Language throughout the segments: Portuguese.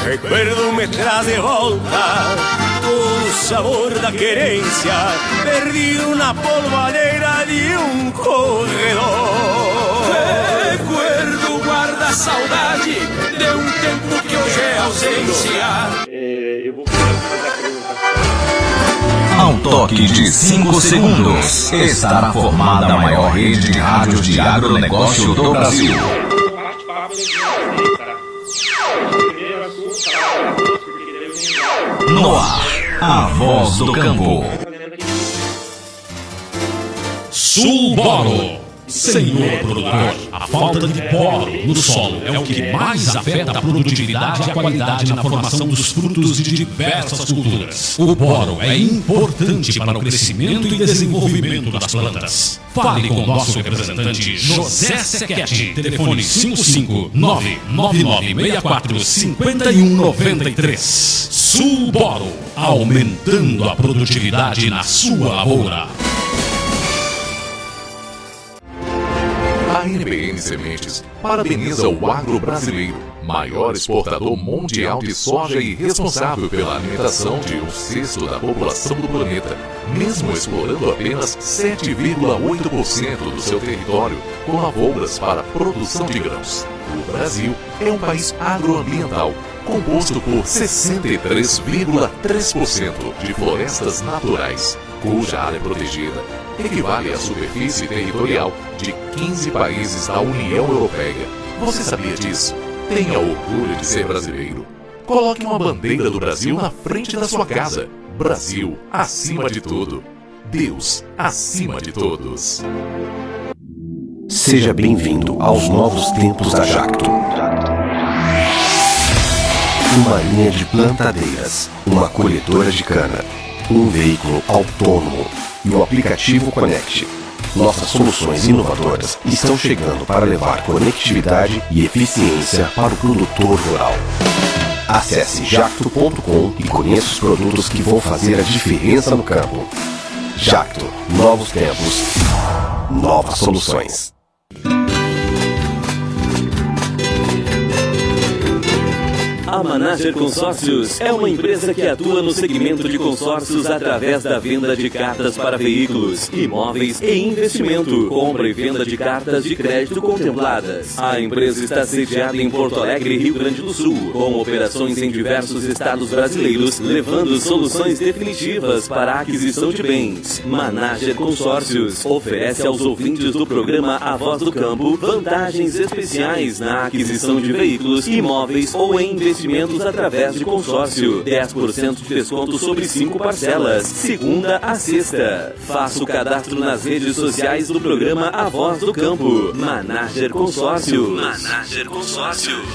recuerdo me traz de volta todo o sabor da querência, perdido na polvadeira de um corredor. Recuerdo guarda a saudade de um tempo que hoje é ausência. Eu vou fazer a pergunta. Ao toque de 5 segundos, estará formada a maior rede de rádios de agronegócio do Brasil. No ar, a voz do campo. Sul-Boro. Senhor produtor, a falta de boro no solo é o que mais afeta a produtividade e a qualidade na formação dos frutos de diversas culturas. O boro é importante para o crescimento e desenvolvimento das plantas. Fale com o nosso representante José Sequete, telefone 55999645193. Sul-Boro, aumentando a produtividade na sua lavoura. A NBN Sementes parabeniza o agro brasileiro, maior exportador mundial de soja e responsável pela alimentação de 1/6 da população do planeta, mesmo explorando apenas 7,8% do seu território com lavouras para produção de grãos. O Brasil é um país agroambiental, composto por 63,3% de florestas naturais, cuja área protegida equivale à superfície territorial de 15 países da União Europeia. Você sabia disso? Tenha orgulho de ser brasileiro. Coloque uma bandeira do Brasil na frente da sua casa. Brasil acima de tudo. Deus acima de todos. Seja bem-vindo aos novos tempos da Jacto. Uma linha de plantadeiras, uma colhedora de cana, um veículo autônomo e o aplicativo Connect. Nossas soluções inovadoras estão chegando para levar conectividade e eficiência para o produtor rural. Acesse jacto.com e conheça os produtos que vão fazer a diferença no campo. Jacto, novos tempos, novas soluções. A Manager Consórcios é uma empresa que atua no segmento de consórcios através da venda de cartas para veículos, imóveis e investimento, compra e venda de cartas de crédito contempladas. A empresa está sediada em Porto Alegre, Rio Grande do Sul, com operações em diversos estados brasileiros, levando soluções definitivas para a aquisição de bens. Manager Consórcios oferece aos ouvintes do programa A Voz do Campo vantagens especiais na aquisição de veículos, imóveis ou em investimentos através de consórcio. 10% de desconto sobre 5 parcelas, segunda a sexta. Faça o cadastro nas redes sociais do programa A Voz do Campo. Manager Consórcios. Manager Consórcios.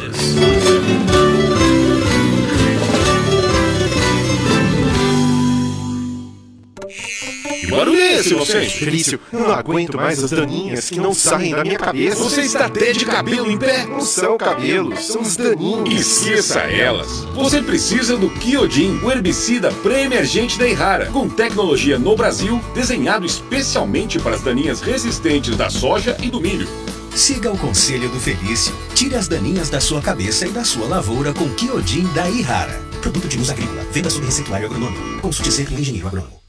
Que barulho é esse, vocês? Felício, eu não aguento mais as daninhas que não saem da minha cabeça. Você está até de cabelo em pé? Não são cabelos, são os daninhos. Esqueça elas. Você precisa do Kyodin, o herbicida pré-emergente da Irrara, com tecnologia no Brasil, desenhado especialmente para as daninhas resistentes da soja e do milho. Siga o conselho do Felício. Tire as daninhas da sua cabeça e da sua lavoura com Kyodin da Irrara. Produto de uso agrícola. Venda sob receituário agronômico. Consulte sempre o engenheiro agrônomo.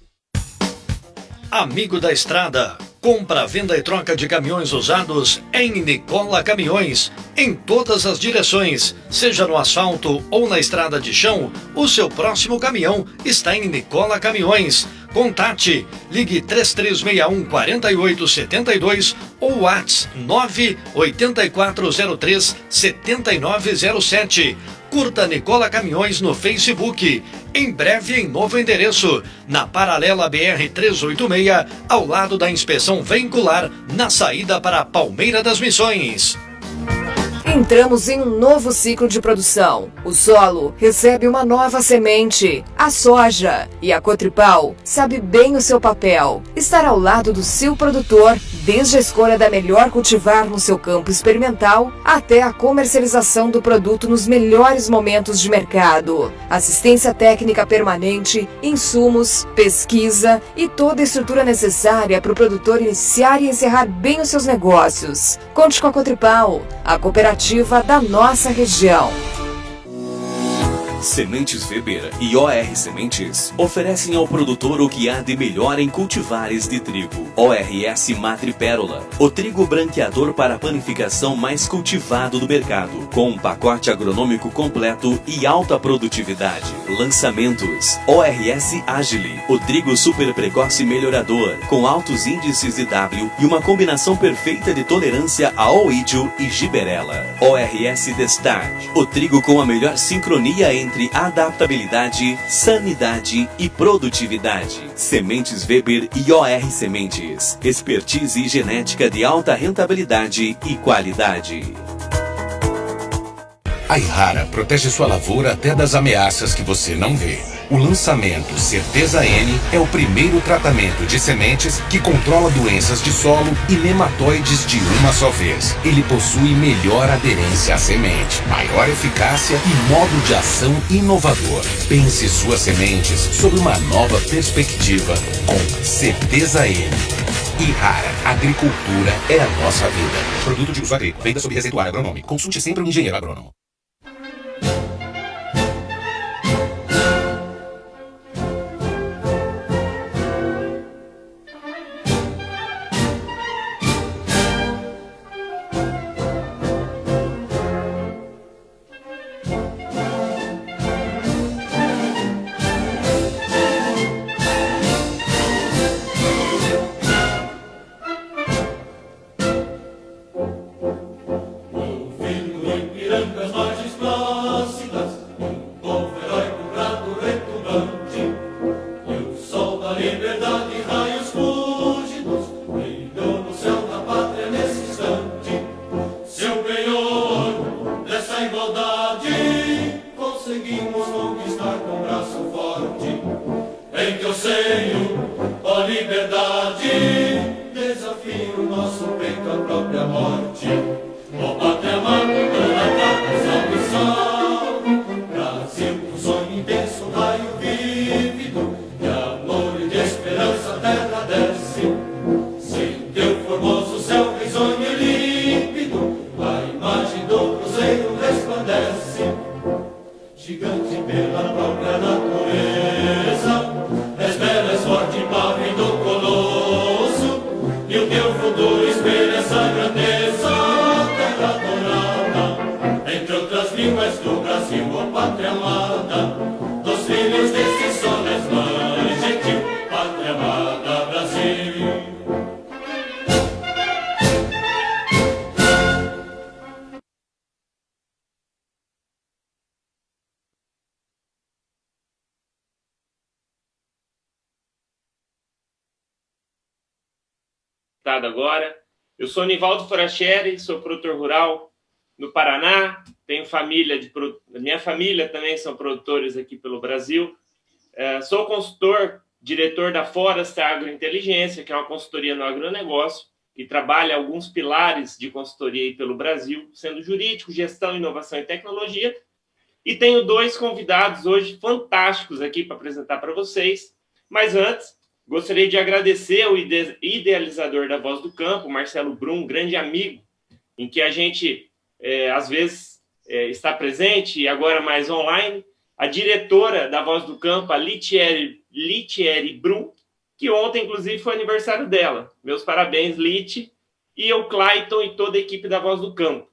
Amigo da estrada, compra, venda e troca de caminhões usados em Nicola Caminhões, em todas as direções, seja no asfalto ou na estrada de chão, o seu próximo caminhão está em Nicola Caminhões. Contate, ligue 3361-4872 ou WhatsApp 98403-7907. Curta Nicola Caminhões no Facebook. Em breve em novo endereço, na paralela BR-386, ao lado da inspeção veicular, na saída para Palmeira das Missões. Entramos em um novo ciclo de produção. O solo recebe uma nova semente, a soja. E a Cotripal sabe bem o seu papel. Estar ao lado do seu produtor, desde a escolha da melhor cultivar no seu campo experimental, até a comercialização do produto nos melhores momentos de mercado. Assistência técnica permanente, insumos, pesquisa e toda a estrutura necessária para o produtor iniciar e encerrar bem os seus negócios. Conte com a Cotripal, a cooperativa da nossa região. Sementes Weber e OR Sementes oferecem ao produtor o que há de melhor em cultivares de trigo. ORS Madrepérola, o trigo branqueador para panificação mais cultivado do mercado, com um pacote agronômico completo e alta produtividade. Lançamentos: ORS Agile, o trigo super precoce melhorador, com altos índices de W e uma combinação perfeita de tolerância a oídio e giberela. ORS Destaque, o trigo com a melhor sincronia entre adaptabilidade, sanidade e produtividade. Sementes Weber e OR Sementes, expertise e genética de alta rentabilidade e qualidade. A Ihara protege sua lavoura até das ameaças que você não vê. O lançamento Certeza N é o primeiro tratamento de sementes que controla doenças de solo e nematóides de uma só vez. Ele possui melhor aderência à semente, maior eficácia e modo de ação inovador. Pense suas sementes sob uma nova perspectiva com Certeza N. Ihara, agricultura é a nossa vida. Produto de uso agrícola, venda sob receituário agronômico. Consulte sempre um engenheiro agrônomo. Agora, eu sou Nivaldo Forastieri, sou produtor rural no Paraná, tenho família minha família também são produtores aqui pelo Brasil. Sou consultor, diretor da Forest Agrointeligência, que é uma consultoria no agronegócio, que trabalha alguns pilares de consultoria aí pelo Brasil, sendo jurídico, gestão, inovação e tecnologia. E tenho 2 convidados hoje fantásticos aqui para apresentar para vocês. Mas antes, gostaria de agradecer ao idealizador da Voz do Campo, Marcelo Brum, um grande amigo, em que a gente, às vezes, está presente, e agora mais online, a diretora da Voz do Campo, a Litieri Brum, que ontem, inclusive, foi aniversário dela. Meus parabéns, Liti, e o Clayton e toda a equipe da Voz do Campo.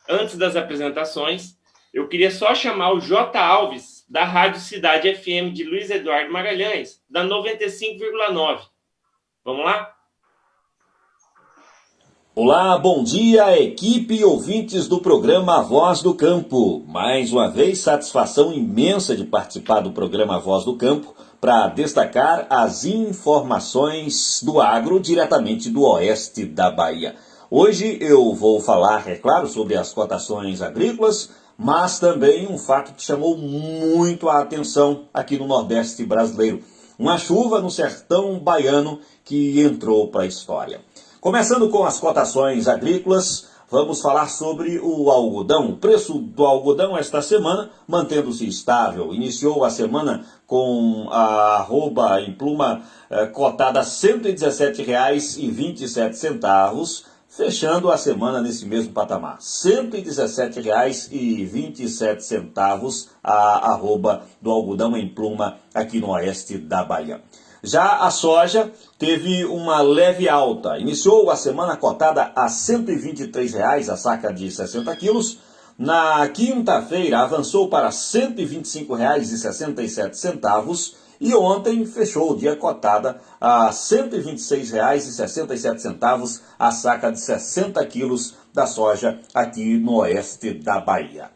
Antes das apresentações, eu queria só chamar o J. Alves, da Rádio Cidade FM de Luiz Eduardo Magalhães, da 95,9. Vamos lá? Olá, bom dia, equipe e ouvintes do programa Voz do Campo. Mais uma vez, satisfação imensa de participar do programa Voz do Campo para destacar as informações do agro diretamente do oeste da Bahia. Hoje eu vou falar, é claro, sobre as cotações agrícolas, mas também um fato que chamou muito a atenção aqui no Nordeste brasileiro. Uma chuva no sertão baiano que entrou para a história. Começando com as cotações agrícolas, vamos falar sobre o algodão. O preço do algodão esta semana, mantendo-se estável, iniciou a semana com a arroba em pluma cotada R$ 117,27, fechando a semana nesse mesmo patamar. R$ 117,27 a arroba do algodão em pluma aqui no oeste da Bahia. Já a soja teve uma leve alta. Iniciou a semana cotada a R$ 123,00 a saca de 60 quilos. Na quinta-feira avançou para R$ 125,67 e ontem fechou o dia cotada a R$ 126,67 a saca de 60 quilos da soja aqui no oeste da Bahia.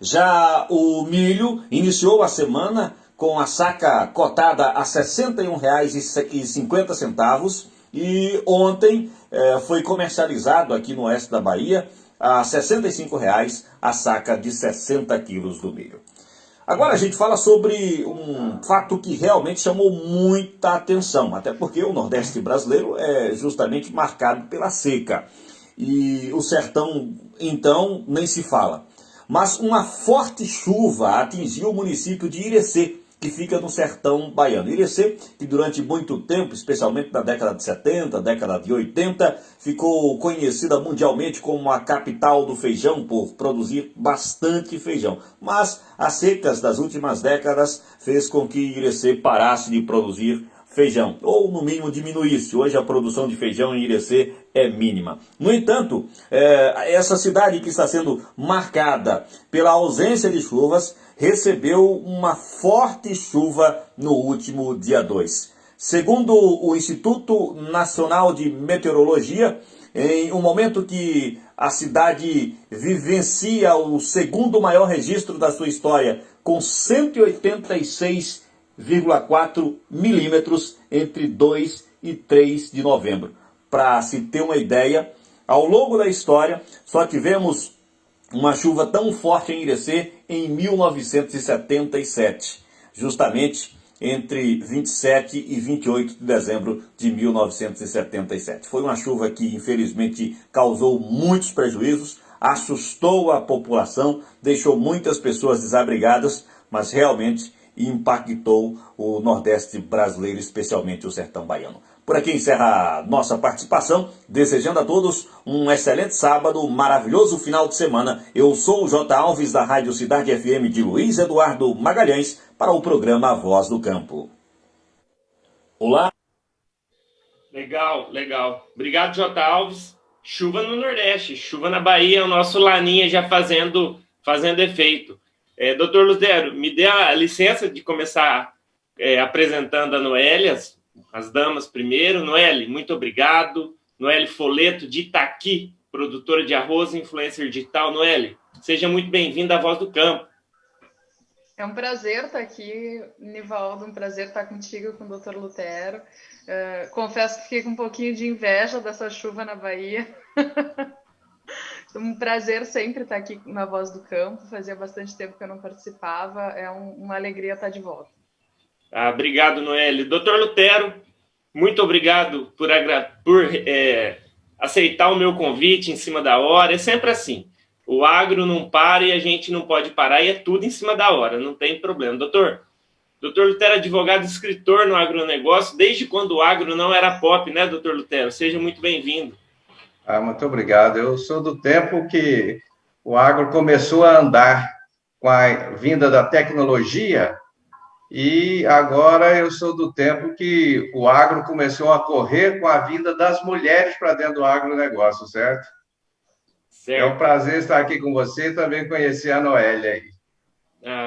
Já o milho iniciou a semana com a saca cotada a R$ 61,50 e ontem foi comercializado aqui no oeste da Bahia a R$ 65,00 a saca de 60 quilos do milho. Agora a gente fala sobre um fato que realmente chamou muita atenção, até porque o Nordeste brasileiro é justamente marcado pela seca. E o sertão, então, nem se fala. Mas uma forte chuva atingiu o município de Irecê, que fica no sertão baiano. Irecê, que durante muito tempo, especialmente na década de 70, década de 80, ficou conhecida mundialmente como a capital do feijão, por produzir bastante feijão. Mas as secas das últimas décadas fez com que Irecê parasse de produzir feijão, ou no mínimo diminuísse. Hoje a produção de feijão em Irecê é mínima. No entanto, essa cidade que está sendo marcada pela ausência de chuvas, recebeu uma forte chuva no último dia 2. Segundo o Instituto Nacional de Meteorologia, em um momento que a cidade vivencia o segundo maior registro da sua história, com 186,4 milímetros entre 2 e 3 de novembro. Para se ter uma ideia, ao longo da história só tivemos uma chuva tão forte em Irecê em 1977, justamente entre 27 e 28 de dezembro de 1977. Foi uma chuva que, infelizmente, causou muitos prejuízos, assustou a população, deixou muitas pessoas desabrigadas, mas realmente impactou o Nordeste brasileiro, especialmente o sertão baiano. Por aqui encerra a nossa participação, desejando a todos um excelente sábado, um maravilhoso final de semana. Eu sou o J. Alves, da Rádio Cidade FM de Luiz Eduardo Magalhães, para o programa Voz do Campo. Olá. Legal, legal. Obrigado, J. Alves. Chuva no Nordeste, chuva na Bahia, o nosso Laninha já fazendo efeito. Doutor Lutero, me dê a licença de começar apresentando a Noélia, as damas primeiro. Noelle, muito obrigado. Noelle Foleto, de Itaqui, produtora de arroz e influencer digital. Noelle, seja muito bem-vinda à Voz do Campo. É um prazer estar aqui, Nivaldo, um prazer estar contigo, com o Dr. Lutero. Confesso que fiquei com um pouquinho de inveja dessa chuva na Bahia. Um prazer sempre estar aqui na Voz do Campo, fazia bastante tempo que eu não participava, é uma alegria estar de volta. Obrigado, Noelle. Doutor Lutero, muito obrigado por aceitar o meu convite em cima da hora. É sempre assim, o agro não para e a gente não pode parar, e é tudo em cima da hora, não tem problema. Doutor Lutero, advogado e escritor no agronegócio, desde quando o agro não era pop, né, doutor Lutero? Seja muito bem-vindo. Muito obrigado. Eu sou do tempo que o agro começou a andar com a vinda da tecnologia, e agora eu sou do tempo que o agro começou a correr com a vinda das mulheres para dentro do agronegócio, certo? Certo. É um prazer estar aqui com você e também conhecer a Noélia aí.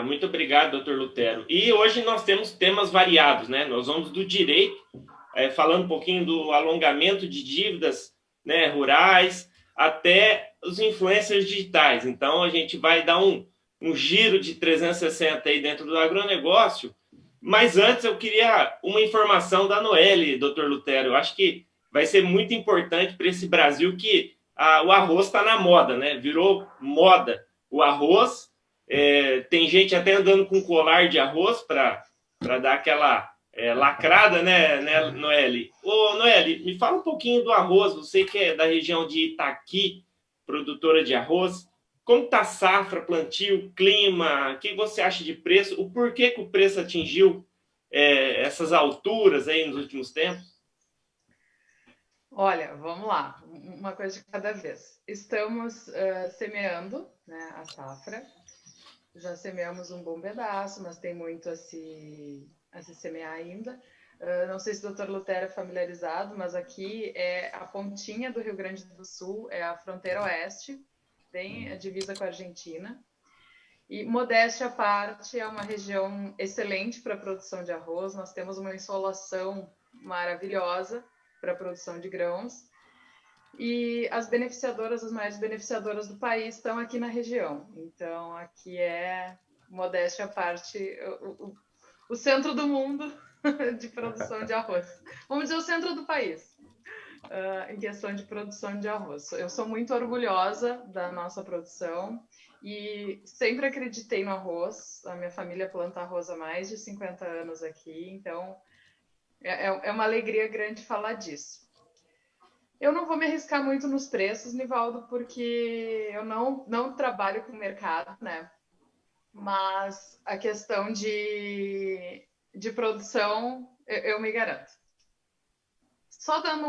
Muito obrigado, doutor Lutero. E hoje nós temos temas variados, né? Nós vamos do direito, falando um pouquinho do alongamento de dívidas, né, rurais, até os influencers digitais. Então, a gente vai dar um giro de 360 aí dentro do agronegócio. Mas antes, eu queria uma informação da Noelle, doutor Lutero. Eu acho que vai ser muito importante para esse Brasil que o arroz está na moda, né? Virou moda o arroz. Tem gente até andando com colar de arroz para dar aquela lacrada, né, Noelle? Ô, Noelle, me fala um pouquinho do arroz. Você que é da região de Itaqui, produtora de arroz. Como está a safra, plantio, clima? O que você acha de preço? O porquê que o preço atingiu essas alturas aí nos últimos tempos? Olha, vamos lá, uma coisa de cada vez. Estamos semeando, né, a safra. Já semeamos um bom pedaço, mas tem muito a se semear ainda. Não sei se o Dr. Lutero é familiarizado, mas aqui é a pontinha do Rio Grande do Sul, é a fronteira oeste, bem a divisa com a Argentina. E, modéstia à parte, é uma região excelente para a produção de arroz. Nós temos uma insolação maravilhosa para a produção de grãos. E as beneficiadoras, as maiores beneficiadoras do país estão aqui na região. Então, aqui é, modéstia à parte, o centro do mundo de produção de arroz. Vamos dizer, o centro do país, em questão de produção de arroz. Eu sou muito orgulhosa da nossa produção e sempre acreditei no arroz. A minha família planta arroz há mais de 50 anos aqui, então é uma alegria grande falar disso. Eu não vou me arriscar muito nos preços, Nivaldo, porque eu não trabalho com mercado, né? Mas a questão de produção, eu me garanto. Só dando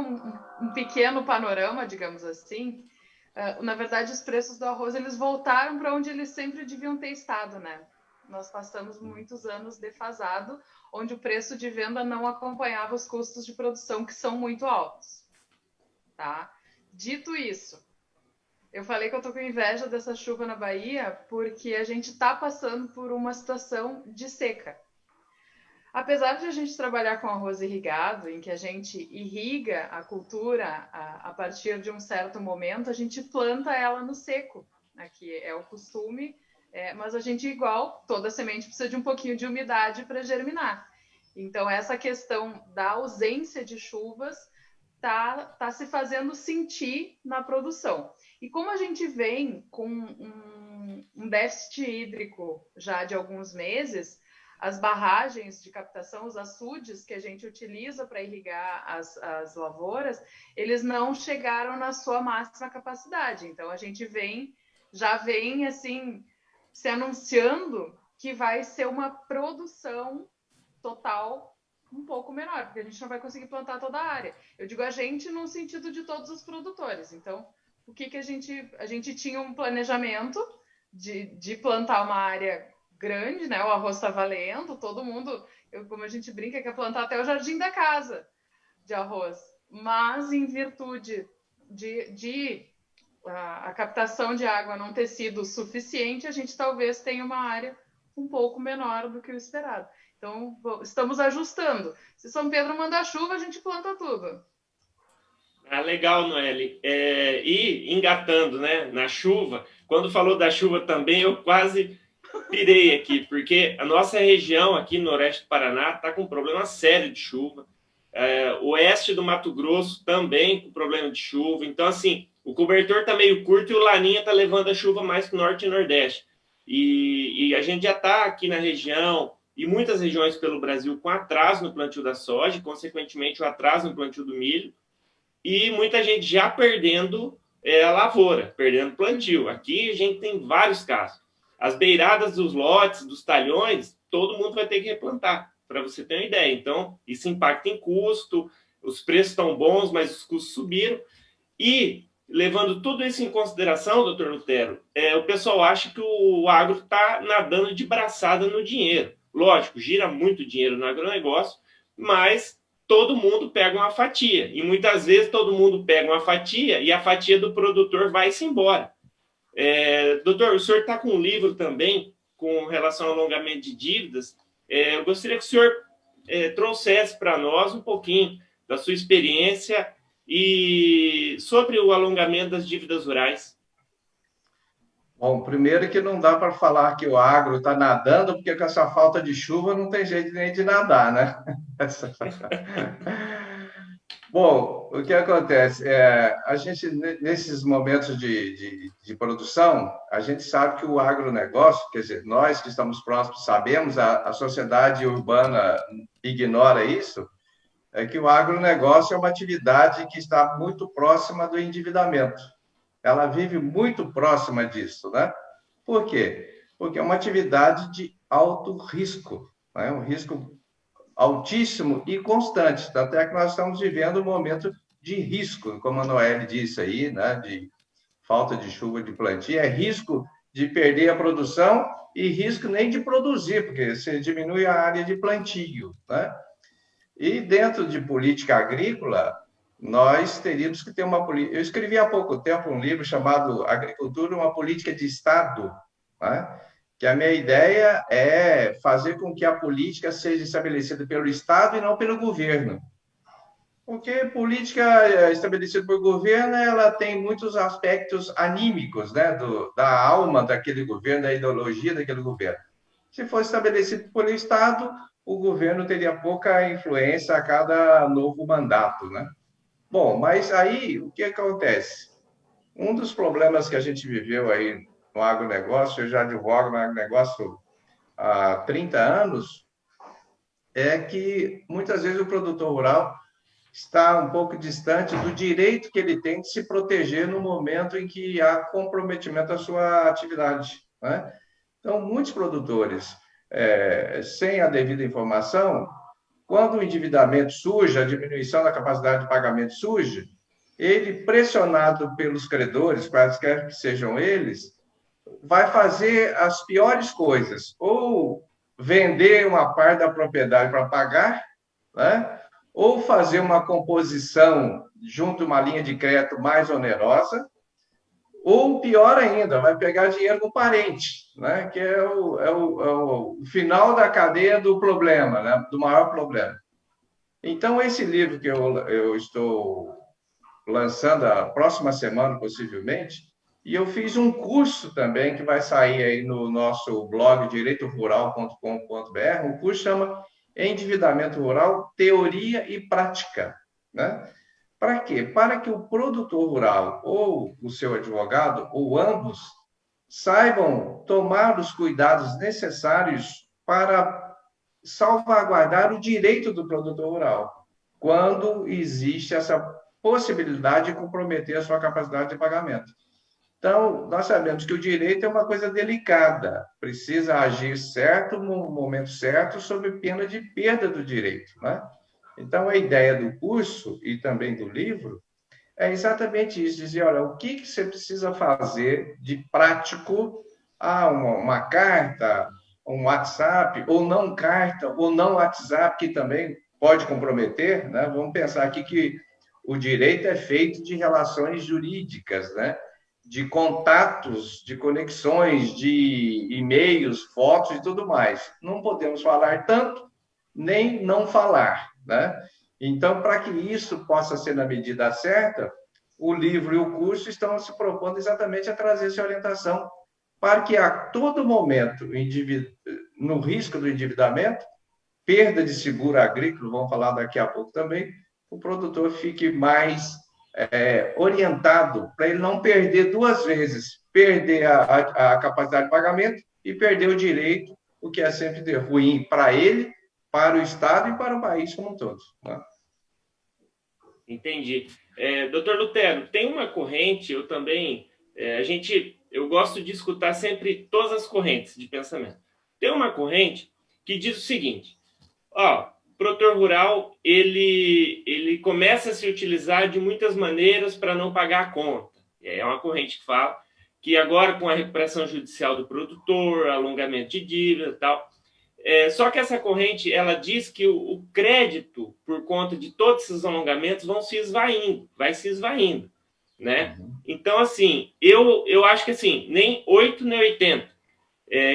um pequeno panorama, digamos assim, na verdade, os preços do arroz, eles voltaram para onde eles sempre deviam ter estado, né? Nós passamos muitos anos defasado, onde o preço de venda não acompanhava os custos de produção, que são muito altos. Tá? Dito isso, eu falei que eu tô com inveja dessa chuva na Bahia porque a gente está passando por uma situação de seca. Apesar de a gente trabalhar com arroz irrigado, em que a gente irriga a cultura a partir de um certo momento, a gente planta ela no seco. Aqui é o costume, mas a gente, igual, toda semente precisa de um pouquinho de umidade para germinar. Então, essa questão da ausência de chuvas tá se fazendo sentir na produção. E como a gente vem com um déficit hídrico já de alguns meses, as barragens de captação, os açudes que a gente utiliza para irrigar as lavouras, eles não chegaram na sua máxima capacidade. Então, a gente já vem assim, se anunciando que vai ser uma produção total um pouco menor, porque a gente não vai conseguir plantar toda a área. Eu digo a gente no sentido de todos os produtores. Então, o que a gente tinha um planejamento de plantar uma área grande, né? O arroz está valendo, todo mundo, como a gente brinca, quer plantar até o jardim da casa de arroz. Mas, em virtude de a captação de água não ter sido suficiente, a gente talvez tenha uma área um pouco menor do que o esperado. Então, estamos ajustando. Se São Pedro mandar chuva, a gente planta tudo. Legal, Noeli. E engatando, né, na chuva, quando falou da chuva também, eu quase pirei aqui, porque a nossa região aqui no oeste do Paraná está com um problema sério de chuva. O oeste do Mato Grosso também com problema de chuva. Então, assim, o cobertor está meio curto e o Laninha está levando a chuva mais para o norte e nordeste. E a gente já está aqui na região e muitas regiões pelo Brasil com atraso no plantio da soja, e, consequentemente, o atraso no plantio do milho, e muita gente já perdendo a lavoura, perdendo plantio. Aqui a gente tem vários casos. As beiradas dos lotes, dos talhões, todo mundo vai ter que replantar, para você ter uma ideia. Então, isso impacta em custo, os preços estão bons, mas os custos subiram. E, levando tudo isso em consideração, doutor Lutero, o pessoal acha que o agro está nadando de braçada no dinheiro. Lógico, gira muito dinheiro no agronegócio, mas todo mundo pega uma fatia. E muitas vezes todo mundo pega uma fatia e a fatia do produtor vai-se embora. Doutor, o senhor está com um livro também com relação ao alongamento de dívidas. Eu gostaria que o senhor trouxesse para nós um pouquinho da sua experiência e sobre o alongamento das dívidas rurais. Bom, primeiro que não dá para falar que o agro está nadando, porque com essa falta de chuva não tem jeito nem de nadar, né? Bom, o que acontece? A gente, nesses momentos de produção, a gente sabe que o agronegócio, quer dizer, nós que estamos próximos sabemos, a sociedade urbana ignora isso, é que o agronegócio é uma atividade que está muito próxima do endividamento. Ela vive muito próxima disso, né? Por quê? Porque é uma atividade de alto risco, né? Um risco altíssimo e constante. Até que nós estamos vivendo um momento de risco, como a Noelle disse aí, né, de falta de chuva de plantio, é risco de perder a produção e risco nem de produzir, porque você diminui a área de plantio, né? E dentro de política agrícola, nós teríamos que ter uma política. Eu escrevi há pouco tempo um livro chamado Agricultura, uma Política de Estado, né? Que a minha ideia é fazer com que a política seja estabelecida pelo Estado e não pelo governo. Porque política estabelecida por governo, ela tem muitos aspectos anímicos, né, da alma daquele governo, da ideologia daquele governo. Se for estabelecido pelo Estado, o governo teria pouca influência a cada novo mandato, né? Bom, mas aí o que acontece? Um dos problemas que a gente viveu aí no agronegócio, eu já advogo no agronegócio há 30 anos, é que muitas vezes o produtor rural está um pouco distante do direito que ele tem de se proteger no momento em que há comprometimento da sua atividade, né? Então, muitos produtores, sem a devida informação, quando o endividamento surge, a diminuição da capacidade de pagamento surge, ele, pressionado pelos credores, quaisquer que sejam eles, vai fazer as piores coisas, ou vender uma parte da propriedade para pagar, né? Ou fazer uma composição junto a uma linha de crédito mais onerosa, ou pior ainda, vai pegar dinheiro com parente, né? Que é o final da cadeia do problema, né? Do maior problema. Então, esse livro que eu estou lançando a próxima semana, possivelmente, e eu fiz um curso também que vai sair aí no nosso blog direitorural.com.br, um curso chama Endividamento Rural, Teoria e Prática, né? Para quê? Para que o produtor rural ou o seu advogado, ou ambos, saibam tomar os cuidados necessários para salvaguardar o direito do produtor rural, quando existe essa possibilidade de comprometer a sua capacidade de pagamento. Então, nós sabemos que o direito é uma coisa delicada, precisa agir certo, no momento certo, sob pena de perda do direito, né? Então, a ideia do curso e também do livro é exatamente isso, dizer, olha, o que você precisa fazer de prático, uma carta, um WhatsApp, ou não carta, ou não WhatsApp, que também pode comprometer, né? Vamos pensar aqui que o direito é feito de relações jurídicas, né? De contatos, de conexões, de e-mails, fotos e tudo mais. Não podemos falar tanto, nem não falar, né? Então, para que isso possa ser na medida certa, o livro e o curso estão se propondo exatamente a trazer essa orientação para que a todo momento, no risco do endividamento, perda de seguro agrícola, vamos falar daqui a pouco também, o produtor fique mais orientado para ele não perder duas vezes, perder a capacidade de pagamento e perder o direito, o que é sempre ruim para ele, para o Estado e para o país como um todo, né? Entendi. Doutor Lutero, tem uma corrente, eu também, eu gosto de escutar sempre todas as correntes de pensamento. Tem uma corrente que diz o seguinte, o produtor rural, ele começa a se utilizar de muitas maneiras para não pagar a conta. É uma corrente que fala que agora, com a recuperação judicial do produtor, alongamento de dívida e tal, só que essa corrente, ela diz que o crédito, por conta de todos esses alongamentos, vai se esvaindo, né? Então, assim, eu acho que, assim, nem 8 nem 80.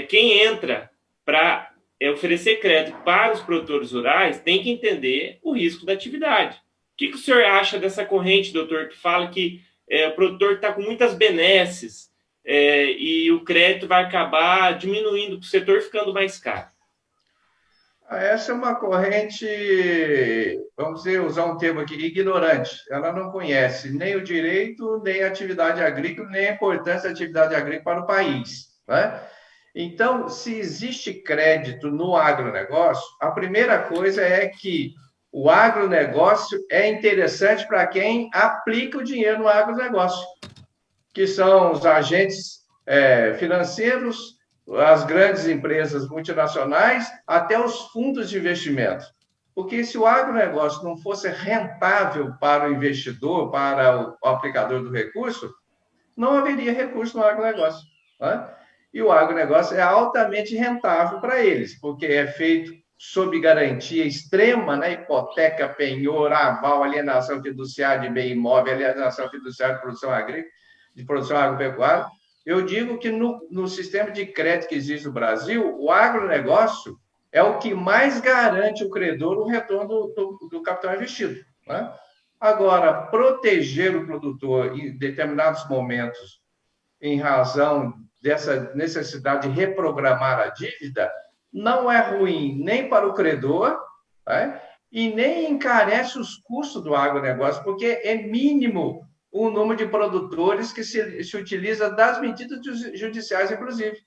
Quem entra para oferecer crédito para os produtores rurais tem que entender o risco da atividade. O que o senhor acha dessa corrente, doutor, que fala que o produtor está com muitas benesses e o crédito vai acabar diminuindo para o setor, ficando mais caro? Essa é uma corrente, vamos dizer, usar um termo aqui, ignorante. Ela não conhece nem o direito, nem a atividade agrícola, nem a importância da atividade agrícola para o país, né? Então, se existe crédito no agronegócio, a primeira coisa é que o agronegócio é interessante para quem aplica o dinheiro no agronegócio, que são os agentes financeiros, as grandes empresas multinacionais, até os fundos de investimento. Porque se o agronegócio não fosse rentável para o investidor, para o aplicador do recurso, não haveria recurso no agronegócio. Né? E o agronegócio é altamente rentável para eles, porque é feito sob garantia extrema, né? Hipoteca, penhor, aval, alienação fiduciária de bem imóvel, alienação fiduciária de produção agrícola, de produção agropecuária. Eu digo que no sistema de crédito que existe no Brasil, o agronegócio é o que mais garante o credor o retorno do capital investido. Né? Agora, proteger o produtor em determinados momentos, em razão dessa necessidade de reprogramar a dívida, não é ruim nem para o credor, né? E nem encarece os custos do agronegócio, porque é mínimo o número de produtores que se utiliza das medidas judiciais, inclusive.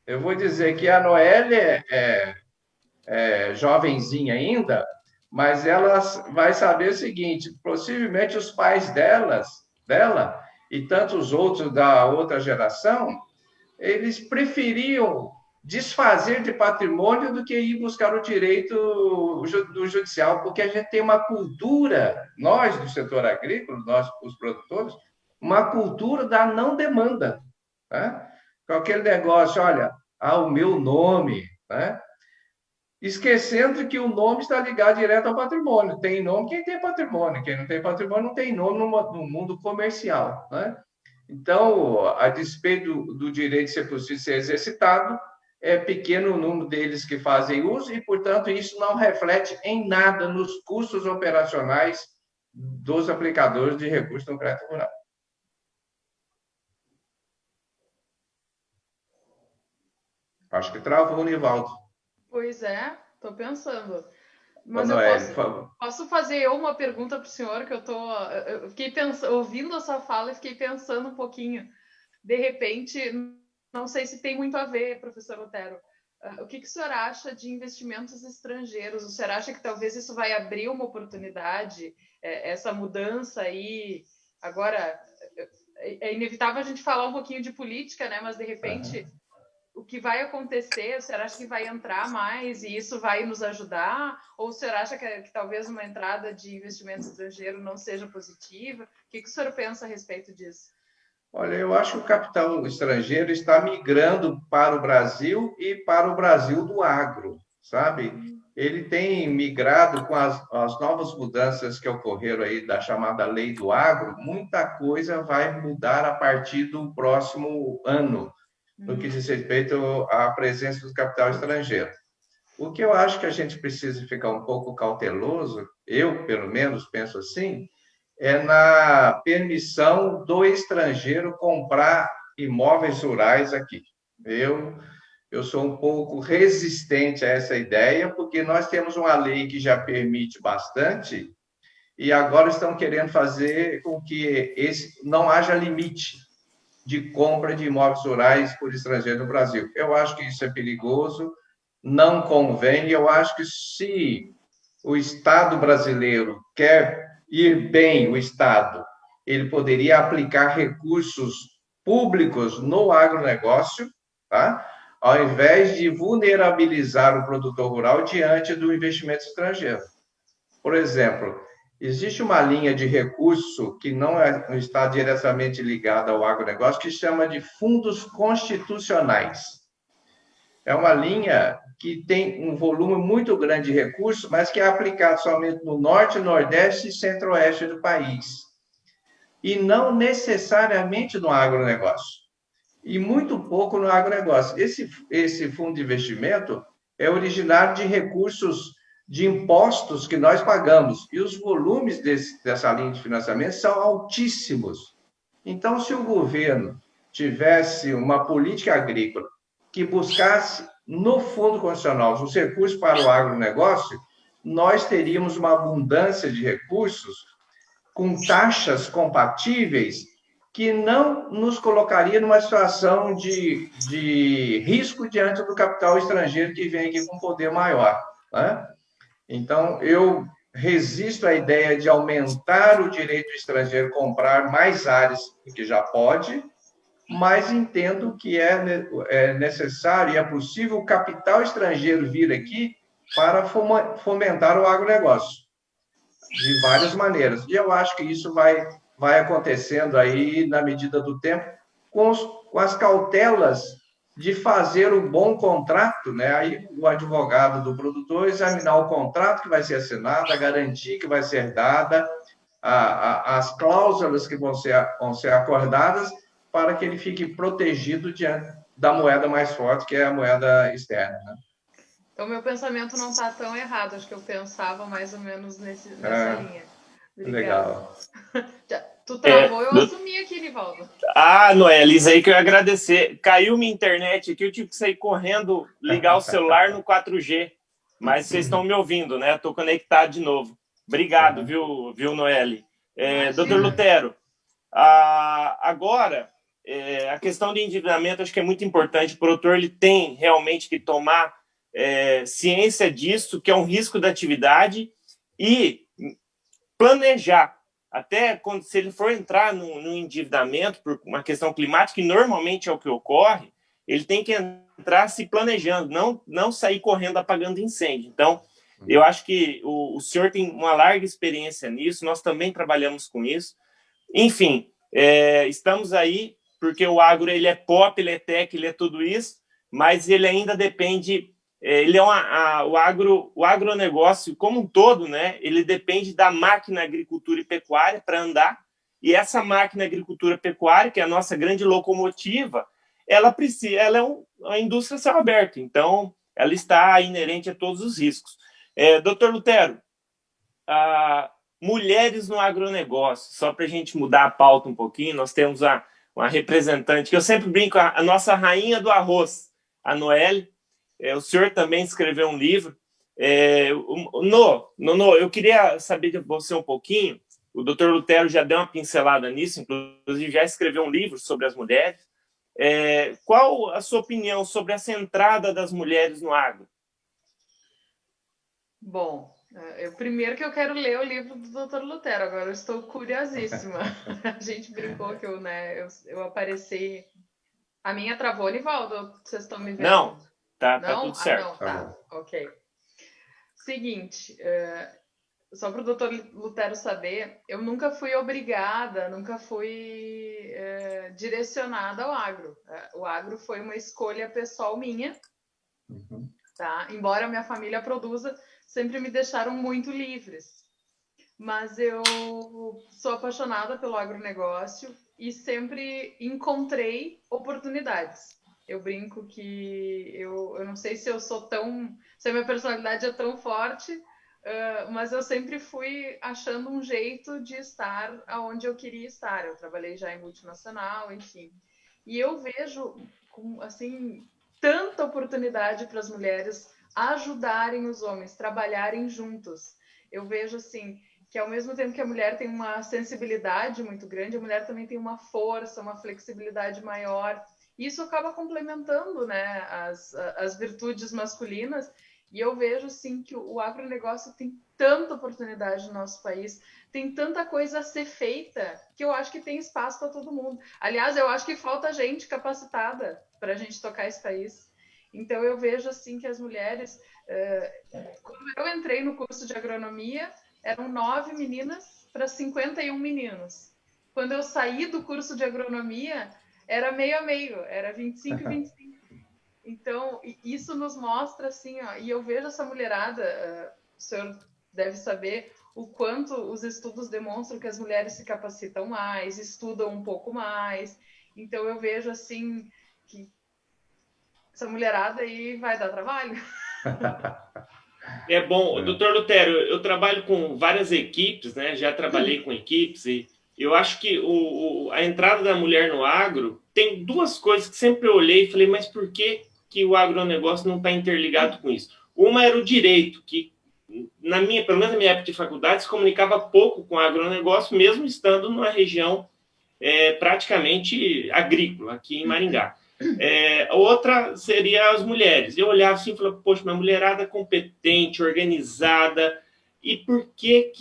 Eu vou dizer que a Noelle é jovenzinha ainda, mas ela vai saber o seguinte, possivelmente os pais dela e tantos outros da outra geração, eles preferiam desfazer de patrimônio do que ir buscar o direito do judicial, porque a gente tem uma cultura, nós do setor agrícola, nós os produtores, uma cultura da não demanda. Né? Com aquele negócio, olha, o meu nome, né? Esquecendo que o nome está ligado direto ao patrimônio. Tem nome quem tem patrimônio, quem não tem patrimônio não tem nome no mundo comercial. Né? Então, a despeito do direito de ser possível ser exercitado, é pequeno o número deles que fazem uso e, portanto, isso não reflete em nada nos custos operacionais dos aplicadores de recursos no crédito rural. Acho que travou o Nivaldo. Pois é, estou pensando. Mas eu posso fazer uma pergunta para o senhor, que eu fiquei pensando, ouvindo a sua fala e fiquei pensando um pouquinho. De repente, não sei se tem muito a ver, professor Otero. O que o senhor acha de investimentos estrangeiros? O senhor acha que talvez isso vai abrir uma oportunidade, essa mudança aí? Agora, é inevitável a gente falar um pouquinho de política, né? Mas, de repente, o que vai acontecer? O senhor acha que vai entrar mais e isso vai nos ajudar? Ou o senhor acha que talvez uma entrada de investimento estrangeiro não seja positiva? O que o senhor pensa a respeito disso? Olha, eu acho que o capital estrangeiro está migrando para o Brasil e para o Brasil do agro, sabe? Ele tem migrado com as novas mudanças que ocorreram aí da chamada Lei do Agro, muita coisa vai mudar a partir do próximo ano, no que diz respeito à presença do capital estrangeiro. O que eu acho que a gente precisa ficar um pouco cauteloso, eu, pelo menos, penso assim, é na permissão do estrangeiro comprar imóveis rurais aqui. Eu sou um pouco resistente a essa ideia, porque nós temos uma lei que já permite bastante, e agora estão querendo fazer com que não haja limite de compra de imóveis rurais por estrangeiro no Brasil. Eu acho que isso é perigoso, não convém, e eu acho que se o Estado brasileiro quer ir bem, o Estado, ele poderia aplicar recursos públicos no agronegócio, tá? Ao invés de vulnerabilizar o produtor rural diante do investimento estrangeiro. Por exemplo, existe uma linha de recurso que não está diretamente ligada ao agronegócio, que chama de fundos constitucionais. É uma linha que tem um volume muito grande de recursos, mas que é aplicado somente no norte, nordeste e centro-oeste do país. E não necessariamente no agronegócio. E muito pouco no agronegócio. Esse fundo de investimento é originário de recursos de impostos que nós pagamos. E os volumes dessa linha de financiamento são altíssimos. Então, se o governo tivesse uma política agrícola que buscasse, no Fundo Constitucional, os recursos para o agronegócio, nós teríamos uma abundância de recursos com taxas compatíveis que não nos colocaria numa situação de risco diante do capital estrangeiro que vem aqui com poder maior. Né? Então, eu resisto à ideia de aumentar o direito do estrangeiro comprar mais áreas do que já pode, mas entendo que é necessário e é possível o capital estrangeiro vir aqui para fomentar o agronegócio, de várias maneiras. E eu acho que isso vai acontecendo aí, na medida do tempo, com as cautelas de fazer o bom contrato, né? Aí o advogado do produtor examinar o contrato que vai ser assinado, a garantia que vai ser dada, as cláusulas que vão ser acordadas, para que ele fique protegido diante da moeda mais forte, que é a moeda externa, né? Então, meu pensamento não está tão errado. Acho que eu pensava mais ou menos nessa linha. Obrigada. Legal. Tu travou, eu assumi aqui, Nivaldo. Noeli, isso aí que eu ia agradecer. Caiu minha internet aqui, eu tive que sair correndo, ligar o celular no 4G. Mas vocês estão me ouvindo, né? Estou conectado de novo. Obrigado, viu, Noeli? Doutor Lutero, agora, a questão de endividamento acho que é muito importante. O produtor ele tem realmente que tomar ciência disso, que é um risco da atividade, e planejar. Até quando, se ele for entrar no endividamento por uma questão climática, que normalmente é o que ocorre, ele tem que entrar se planejando, não sair correndo apagando incêndio. Então, eu acho que o senhor tem uma larga experiência nisso, nós também trabalhamos com isso. Enfim, estamos aí, porque o agro ele é pop, ele é tech, ele é tudo isso, mas ele ainda depende... o agronegócio como um todo, né? Ele depende da máquina agricultura e pecuária para andar, e essa máquina agricultura e pecuária, que é a nossa grande locomotiva, ela é uma indústria céu aberto, então ela está inerente a todos os riscos. Doutor Lutero, mulheres no agronegócio, só para a gente mudar a pauta um pouquinho, nós temos uma representante, que eu sempre brinco, a nossa rainha do arroz, a Noeli. O senhor também escreveu um livro. Eu queria saber de você um pouquinho. O doutor Lutero já deu uma pincelada nisso, inclusive já escreveu um livro sobre as mulheres. Qual a sua opinião sobre essa entrada das mulheres no agro? Bom, primeiro que eu quero ler o livro do doutor Lutero, agora eu estou curiosíssima. A gente brincou que eu apareci... A minha travou, Nivaldo? Vocês estão me vendo? Não. Tá tudo certo. Não, tá. Ok. Seguinte, só para o doutor Lutero saber, eu nunca fui obrigada, nunca fui direcionada ao agro. O agro foi uma escolha pessoal minha, tá? Embora minha família produza, sempre me deixaram muito livres. Mas eu sou apaixonada pelo agronegócio e sempre encontrei oportunidades. Eu brinco que eu não sei se eu sou se a minha personalidade é tão forte, mas eu sempre fui achando um jeito de estar onde eu queria estar. Eu trabalhei já em multinacional, enfim. E eu vejo, assim, tanta oportunidade para as mulheres ajudarem os homens, trabalharem juntos. Eu vejo, assim, que ao mesmo tempo que a mulher tem uma sensibilidade muito grande, a mulher também tem uma força, uma flexibilidade maior. Isso acaba complementando, né, as virtudes masculinas, e eu vejo, sim, que o agronegócio tem tanta oportunidade no nosso país, tem tanta coisa a ser feita, que eu acho que tem espaço para todo mundo. Aliás, eu acho que falta gente capacitada para a gente tocar esse país. Então, eu vejo, assim, que as mulheres... quando eu entrei no curso de agronomia, eram 9 meninas para 51 meninos. Quando eu saí do curso de agronomia... era meio a meio, era 25 e 25. Então, isso nos mostra, assim, e eu vejo essa mulherada, o senhor deve saber o quanto os estudos demonstram que as mulheres se capacitam mais, estudam um pouco mais. Então, eu vejo, assim, que essa mulherada aí vai dar trabalho. Bom, doutor Lutero, eu trabalho com várias equipes, né? Já trabalhei com equipes e eu acho que a entrada da mulher no agro tem duas coisas que sempre eu olhei e falei, mas por que o agronegócio não está interligado com isso? Uma era o direito, que pelo menos na minha época de faculdade, se comunicava pouco com o agronegócio, mesmo estando numa região praticamente agrícola, aqui em Maringá. A outra seria as mulheres. Eu olhava assim e falava, poxa, uma mulherada competente, organizada, e por que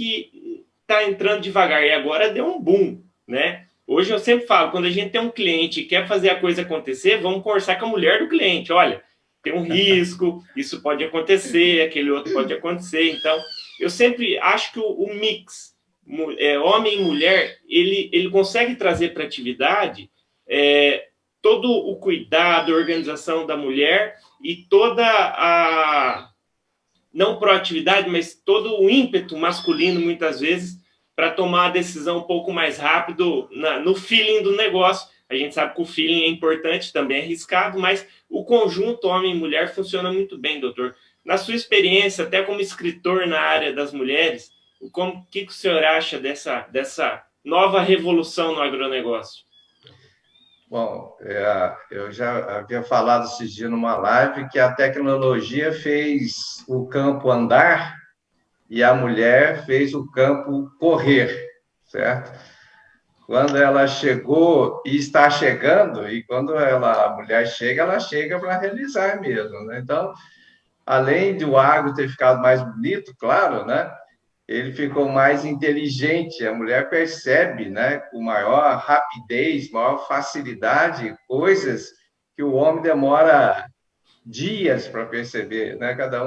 está entrando devagar? E agora deu um boom, né? Hoje eu sempre falo, quando a gente tem um cliente e quer fazer a coisa acontecer, vamos conversar com a mulher do cliente. Olha, tem um risco, isso pode acontecer, aquele outro pode acontecer. Então, eu sempre acho que o mix, homem e mulher, ele consegue trazer para a atividade todo o cuidado, a organização da mulher e toda a, não proatividade, mas todo o ímpeto masculino, muitas vezes, para tomar a decisão um pouco mais rápido no feeling do negócio. A gente sabe que o feeling é importante, também é arriscado, mas o conjunto homem e mulher funciona muito bem, doutor. Na sua experiência, até como escritor na área das mulheres, o que o senhor acha dessa nova revolução no agronegócio? Bom, eu já havia falado esses dias numa live que a tecnologia fez o campo andar e a mulher fez o campo correr, certo? Quando ela chegou e está chegando, e quando a mulher chega, ela chega para realizar mesmo, né? Então, além de o agro ter ficado mais bonito, claro, né? Ele ficou mais inteligente, a mulher percebe, né, com maior rapidez, maior facilidade, coisas que o homem demora dias para perceber, né? Cada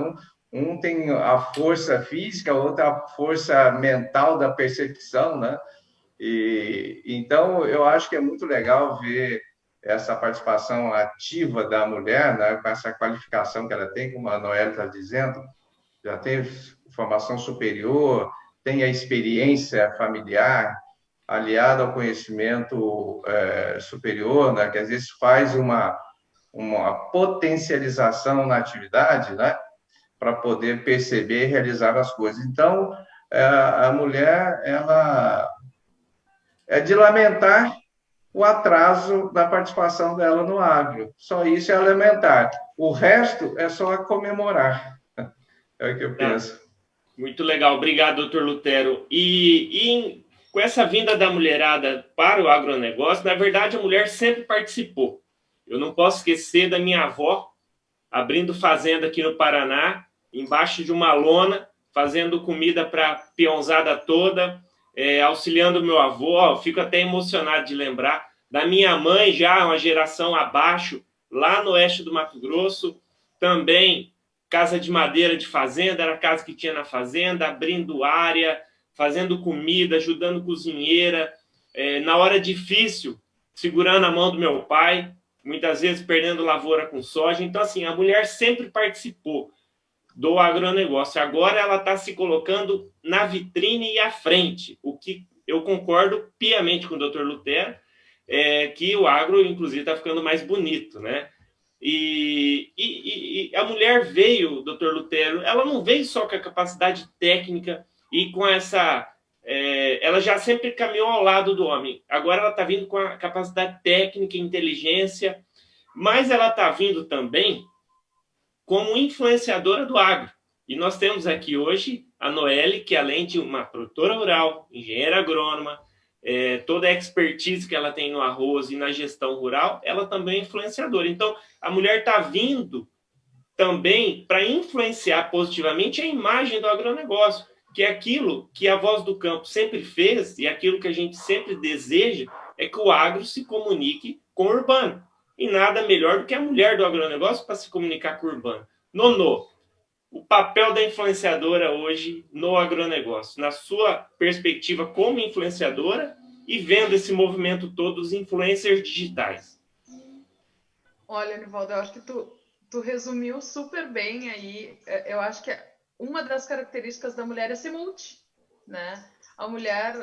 um tem a força física, outra a força mental da percepção, né? Então, eu acho que é muito legal ver essa participação ativa da mulher, né, com essa qualificação que ela tem, como a Noelle está dizendo, já tem formação superior, tem a experiência familiar, aliada ao conhecimento superior, né, que às vezes faz uma potencialização na atividade, né, para poder perceber e realizar as coisas. Então, a mulher, ela é de lamentar o atraso da participação dela no agro. Só isso é lamentar. O resto é só comemorar. É o que eu penso. Muito legal. Obrigado, doutor Lutero. Com essa vinda da mulherada para o agronegócio, na verdade, a mulher sempre participou. Eu não posso esquecer da minha avó abrindo fazenda aqui no Paraná, embaixo de uma lona, fazendo comida para a peãozada toda, auxiliando meu avô. Fico até emocionado de lembrar da minha mãe, já uma geração abaixo, lá no oeste do Mato Grosso, também casa de madeira de fazenda, era a casa que tinha na fazenda, abrindo área, fazendo comida, ajudando cozinheira, na hora difícil, segurando a mão do meu pai, muitas vezes perdendo lavoura com soja. Então, assim, a mulher sempre participou do agronegócio. Agora ela está se colocando na vitrine e à frente, o que eu concordo piamente com o Dr. Lutero, que o agro, inclusive, está ficando mais bonito, né? E a mulher veio, Dr. Lutero, ela não veio só com a capacidade técnica e com essa... ela já sempre caminhou ao lado do homem. Agora ela está vindo com a capacidade técnica, inteligência, mas ela está vindo também como influenciadora do agro. E nós temos aqui hoje a Noelle, que além de uma produtora rural, engenheira agrônoma, toda a expertise que ela tem no arroz e na gestão rural, ela também é influenciadora. Então, a mulher está vindo também para influenciar positivamente a imagem do agronegócio, que é aquilo que a Voz do Campo sempre fez e aquilo que a gente sempre deseja é que o agro se comunique com o urbano. E nada melhor do que a mulher do agronegócio para se comunicar com o urbano. Nono, o papel da influenciadora hoje no agronegócio, na sua perspectiva como influenciadora e vendo esse movimento todo dos influencers digitais. Olha, Nivaldo, eu acho que tu resumiu super bem aí. Eu acho que uma das características da mulher é ser multi, né? A mulher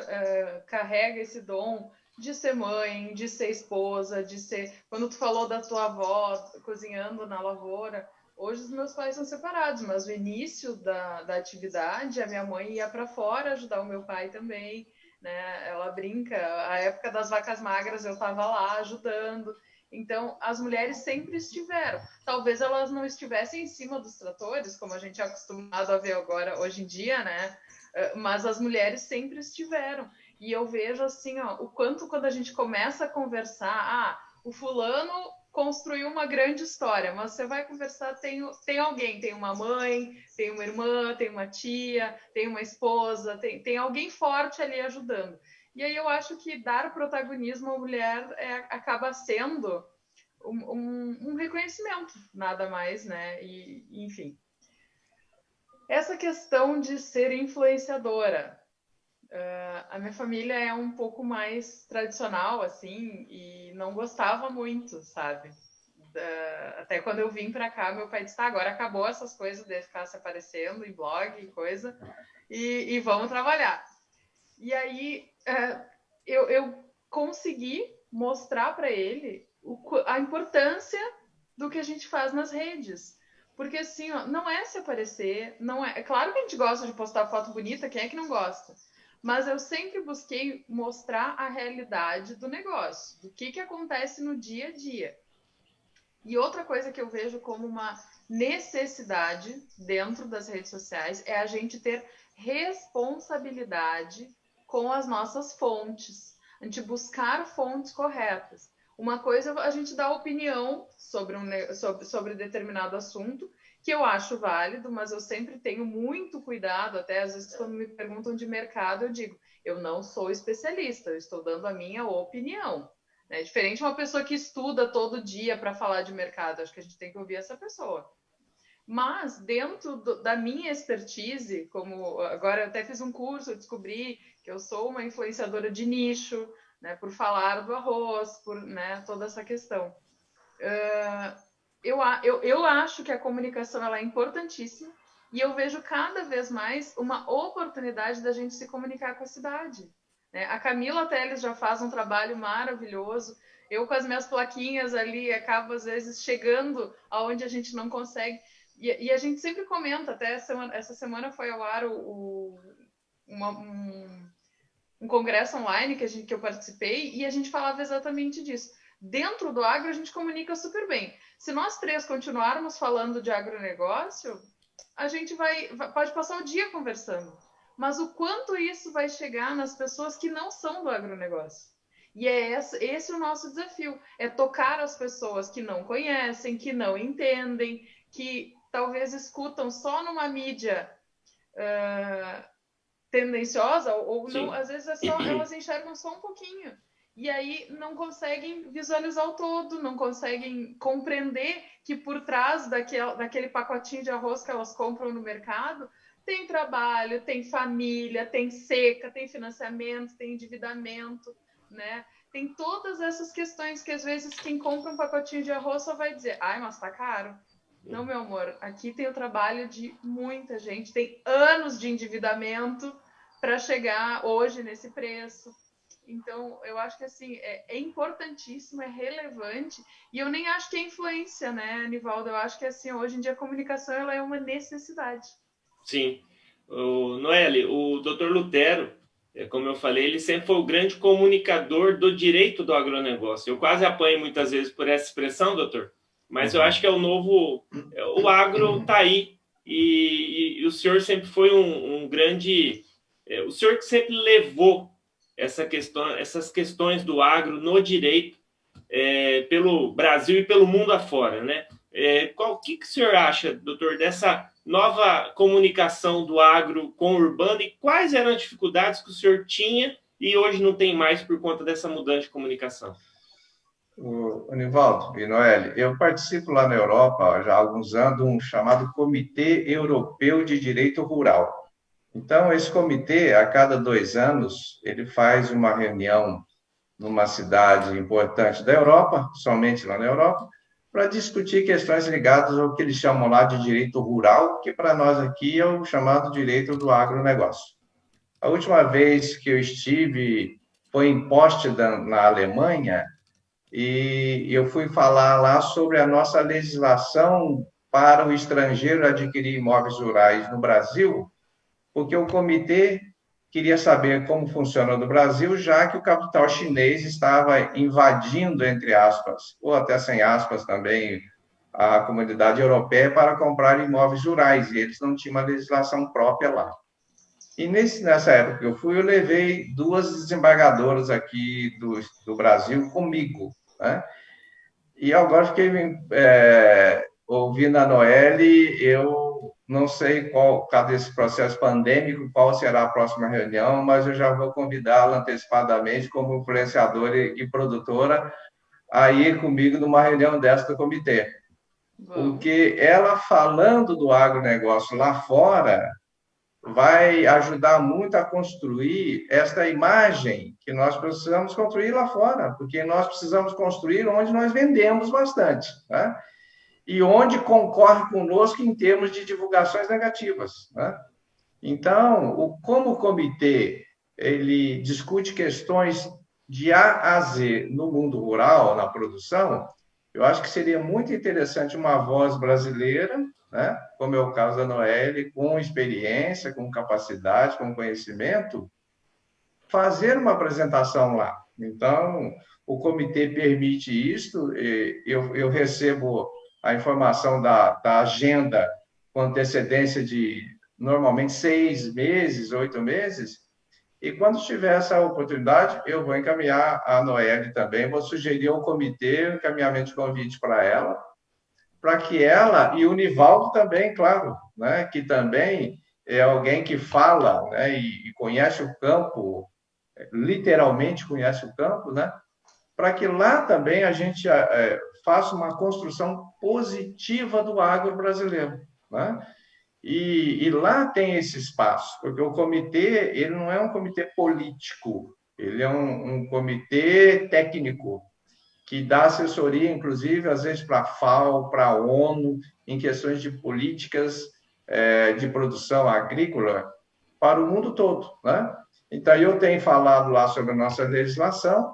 carrega esse dom de ser mãe, de ser esposa, de ser... Quando tu falou da tua avó cozinhando na lavoura, hoje os meus pais são separados, mas no início da atividade, a minha mãe ia para fora ajudar o meu pai também, né? Ela brinca, a época das vacas magras eu estava lá ajudando. Então, as mulheres sempre estiveram. Talvez elas não estivessem em cima dos tratores, como a gente é acostumado a ver agora, hoje em dia, né? Mas as mulheres sempre estiveram. E eu vejo assim, ó, o quanto quando a gente começa a conversar, o fulano construiu uma grande história, mas você vai conversar, tem alguém, tem uma mãe, tem uma irmã, tem uma tia, tem uma esposa, tem alguém forte ali ajudando. E aí eu acho que dar protagonismo à mulher acaba sendo um reconhecimento, nada mais, né? E, enfim. Essa questão de ser influenciadora. A minha família é um pouco mais tradicional, assim, e não gostava muito, sabe? Até quando eu vim para cá, meu pai disse, tá, agora acabou essas coisas de ficar se aparecendo em blog e coisa, e vamos trabalhar. E aí eu consegui mostrar para ele a importância do que a gente faz nas redes. Porque assim, ó, não é se aparecer, não é claro que a gente gosta de postar foto bonita, quem é que não gosta? Mas eu sempre busquei mostrar a realidade do negócio, do que acontece no dia a dia. E outra coisa que eu vejo como uma necessidade dentro das redes sociais é a gente ter responsabilidade com as nossas fontes, a gente buscar fontes corretas. Uma coisa é a gente dar opinião sobre determinado assunto, que eu acho válido, mas eu sempre tenho muito cuidado, até às vezes quando me perguntam de mercado, eu digo, eu não sou especialista, eu estou dando a minha opinião. É diferente de uma pessoa que estuda todo dia para falar de mercado, acho que a gente tem que ouvir essa pessoa. Mas dentro da minha expertise, como agora eu até fiz um curso, eu descobri que eu sou uma influenciadora de nicho, né, por falar do arroz, por, né, toda essa questão. Eu acho que a comunicação ela é importantíssima e eu vejo cada vez mais uma oportunidade da gente se comunicar com a cidade. Né? A Camila Teles já faz um trabalho maravilhoso. Eu, com as minhas plaquinhas ali, acabo, às vezes, chegando aonde a gente não consegue. E a gente sempre comenta, até essa semana foi ao ar um congresso online que eu participei e a gente falava exatamente disso. Dentro do agro, a gente comunica super bem. Se nós três continuarmos falando de agronegócio, a gente pode passar o dia conversando. Mas o quanto isso vai chegar nas pessoas que não são do agronegócio? E é esse o nosso desafio, é tocar as pessoas que não conhecem, que não entendem, que talvez escutam só numa mídia tendenciosa, ou não, às vezes elas enxergam só um pouquinho. E aí não conseguem visualizar o todo, não conseguem compreender que por trás daquele pacotinho de arroz que elas compram no mercado, tem trabalho, tem família, tem seca, tem financiamento, tem endividamento, né? Tem todas essas questões que às vezes quem compra um pacotinho de arroz só vai dizer, ai, mas tá caro. Não, meu amor, aqui tem o trabalho de muita gente, tem anos de endividamento para chegar hoje nesse preço. Então, eu acho que assim, é importantíssimo, é relevante, e eu nem acho que é influência, né, Nivaldo? Eu acho que assim, hoje em dia a comunicação ela é uma necessidade. Sim. Noeli, o Dr. Lutero, como eu falei, ele sempre foi o grande comunicador do direito do agronegócio. Eu quase apanho muitas vezes por essa expressão, doutor, mas eu acho que é o novo... O agro está aí, e o senhor sempre foi um grande... O senhor que sempre levou essas questões do agro no direito pelo Brasil e pelo mundo afora, né? O que o senhor acha, doutor, dessa nova comunicação do agro com o urbano e quais eram as dificuldades que o senhor tinha e hoje não tem mais por conta dessa mudança de comunicação? Nivaldo e Noeli, eu participo lá na Europa já há alguns anos de um chamado Comitê Europeu de Direito Rural. Então, esse comitê, a cada 2 anos, ele faz uma reunião numa cidade importante da Europa, somente lá na Europa, para discutir questões ligadas ao que eles chamam lá de direito rural, que para nós aqui é o chamado direito do agronegócio. A última vez que eu estive foi em Potsdam, na Alemanha, e eu fui falar lá sobre a nossa legislação para o estrangeiro adquirir imóveis rurais no Brasil, porque o comitê queria saber como funciona no Brasil, já que o capital chinês estava invadindo, entre aspas, ou até sem aspas também, a comunidade europeia para comprar imóveis rurais, e eles não tinham uma legislação própria lá. E nessa época que eu fui, eu levei 2 desembargadoras aqui do Brasil comigo, né? E agora fiquei ouvindo a Noeli, eu não sei qual, cada esse processo pandêmico, qual será a próxima reunião, mas eu já vou convidá-la antecipadamente como influenciadora e produtora a ir comigo numa reunião dessa do comitê. Porque ela falando do agronegócio lá fora vai ajudar muito a construir esta imagem que nós precisamos construir lá fora, porque nós precisamos construir onde nós vendemos bastante, né? E onde concorre conosco em termos de divulgações negativas, né? Então, como o comitê ele discute questões de A a Z no mundo rural, na produção, eu acho que seria muito interessante uma voz brasileira, né, como é o caso da Noelle, com experiência, com capacidade, com conhecimento, fazer uma apresentação lá. Então, o comitê permite isso, eu recebo a informação da agenda com antecedência de, normalmente, 6 meses, 8 meses, e quando tiver essa oportunidade, eu vou encaminhar a Noelle também, vou sugerir ao comitê o encaminhamento de convite para ela, para que ela, e o Nivaldo também, claro, né, que também é alguém que fala, né, e conhece o campo, literalmente conhece o campo, né, para que lá também a gente faça uma construção positiva do agro brasileiro, né? E lá tem esse espaço, porque o comitê ele não é um comitê político, ele é um comitê técnico, que dá assessoria, inclusive, às vezes, para a FAO, para a ONU, em questões de políticas de produção agrícola para o mundo todo, né? Então, eu tenho falado lá sobre a nossa legislação,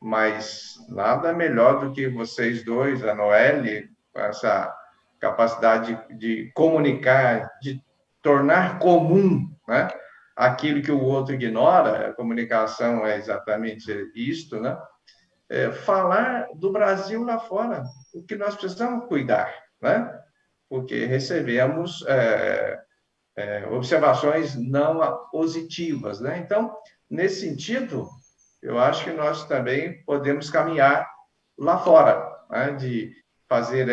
mas nada melhor do que vocês dois, a Noelle, com essa capacidade de comunicar, de tornar comum, né, aquilo que o outro ignora. A comunicação é exatamente isto, né? Falar do Brasil lá fora, o que nós precisamos cuidar, né? Porque recebemos observações não positivas, né? Então, nesse sentido, eu acho que nós também podemos caminhar lá fora, né? De fazer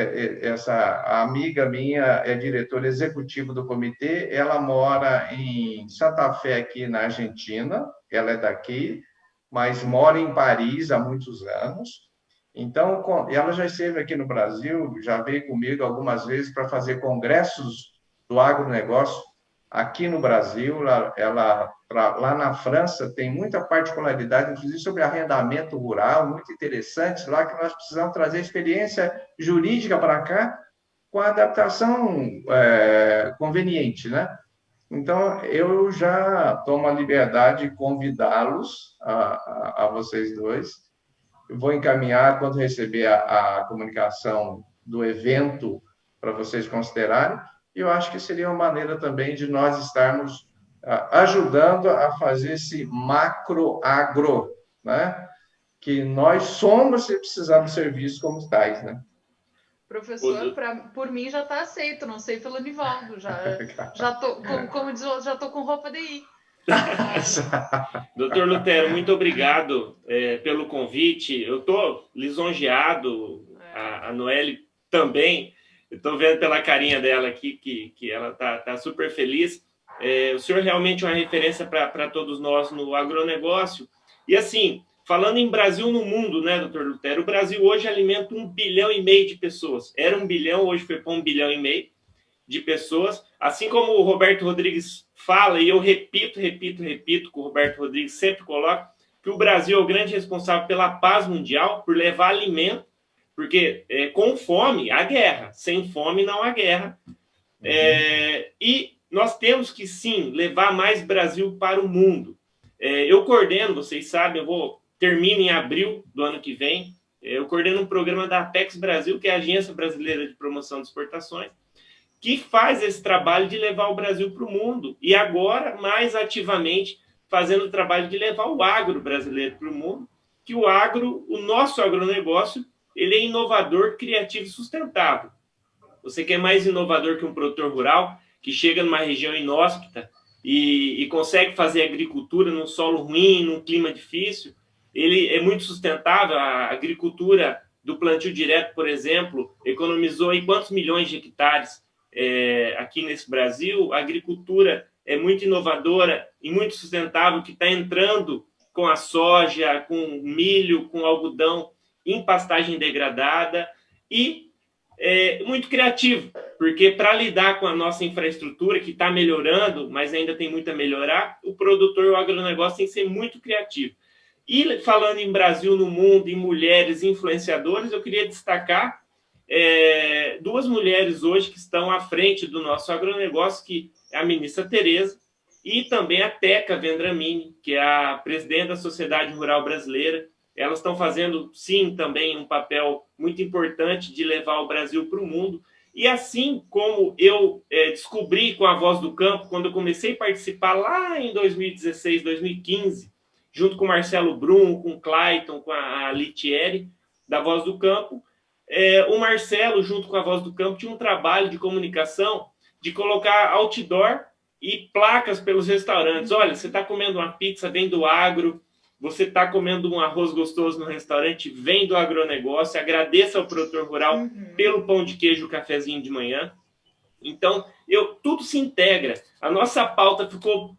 a amiga minha é diretora executiva do comitê, ela mora em Santa Fé, aqui na Argentina, ela é daqui, mas mora em Paris há muitos anos. Então, ela já esteve aqui no Brasil, já veio comigo algumas vezes para fazer congressos do agronegócio aqui no Brasil. Lá na França tem muita particularidade, inclusive sobre arrendamento rural, muito interessante lá, que nós precisamos trazer experiência jurídica para cá com a adaptação conveniente, né? Então, eu já tomo a liberdade de convidá-los, a vocês dois. Eu vou encaminhar, quando receber a comunicação do evento, para vocês considerarem. E eu acho que seria uma maneira também de nós estarmos ajudando a fazer esse macro-agro, né? Que nós somos e precisamos ser vistos como tais, né? Professor, por mim já está aceito, não sei pelo Nivaldo, já tô, como diz o outro, já estou com roupa de ir. Doutor Lutero, muito obrigado pelo convite. Eu estou lisonjeado, a Noelle também. Estou vendo pela carinha dela aqui que ela tá super feliz. O senhor realmente é uma referência para todos nós no agronegócio. E assim, falando em Brasil no mundo, né, doutor Lutero, o Brasil hoje alimenta 1,5 bilhão de pessoas. Era 1 bilhão, hoje foi para 1,5 bilhão de pessoas. Assim como o Roberto Rodrigues fala, e eu repito, que o Roberto Rodrigues sempre coloca, que o Brasil é o grande responsável pela paz mundial, por levar alimento, porque com fome há guerra, sem fome não há guerra. E nós temos que, sim, levar mais Brasil para o mundo. Eu coordeno, vocês sabem, termino em abril do ano que vem, eu coordeno um programa da Apex Brasil, que é a Agência Brasileira de Promoção de Exportações, que faz esse trabalho de levar o Brasil para o mundo. E agora, mais ativamente, fazendo o trabalho de levar o agro brasileiro para o mundo, que o nosso agronegócio, ele é inovador, criativo e sustentável. Você quer mais inovador que um produtor rural que chega numa região inóspita e consegue fazer agricultura num solo ruim, num clima difícil? Ele é muito sustentável. A agricultura do plantio direto, por exemplo, economizou em quantos milhões de hectares aqui nesse Brasil? A agricultura é muito inovadora e muito sustentável, que está entrando com a soja, com milho, com algodão em pastagem degradada e muito criativo, porque para lidar com a nossa infraestrutura, que está melhorando, mas ainda tem muito a melhorar, o produtor e o agronegócio tem que ser muito criativo. E falando em Brasil, no mundo, em mulheres influenciadoras, eu queria destacar duas mulheres hoje que estão à frente do nosso agronegócio, que é a ministra Tereza e também a Teca Vendramini, que é a presidente da Sociedade Rural Brasileira. Elas estão fazendo, sim, também um papel muito importante de levar o Brasil para o mundo. E assim como eu descobri com a Voz do Campo, quando eu comecei a participar lá em 2016, 2015, junto com o Marcelo Brum, com o Clayton, com a Litieri, da Voz do Campo, o Marcelo, junto com a Voz do Campo, tinha um trabalho de comunicação de colocar outdoor e placas pelos restaurantes. Olha, você está comendo uma pizza, vem do agro. Você está comendo um arroz gostoso no restaurante, vem do agronegócio, agradeça ao produtor rural pelo pão de queijo e o cafezinho de manhã. Então, tudo se integra. A nossa pauta ficou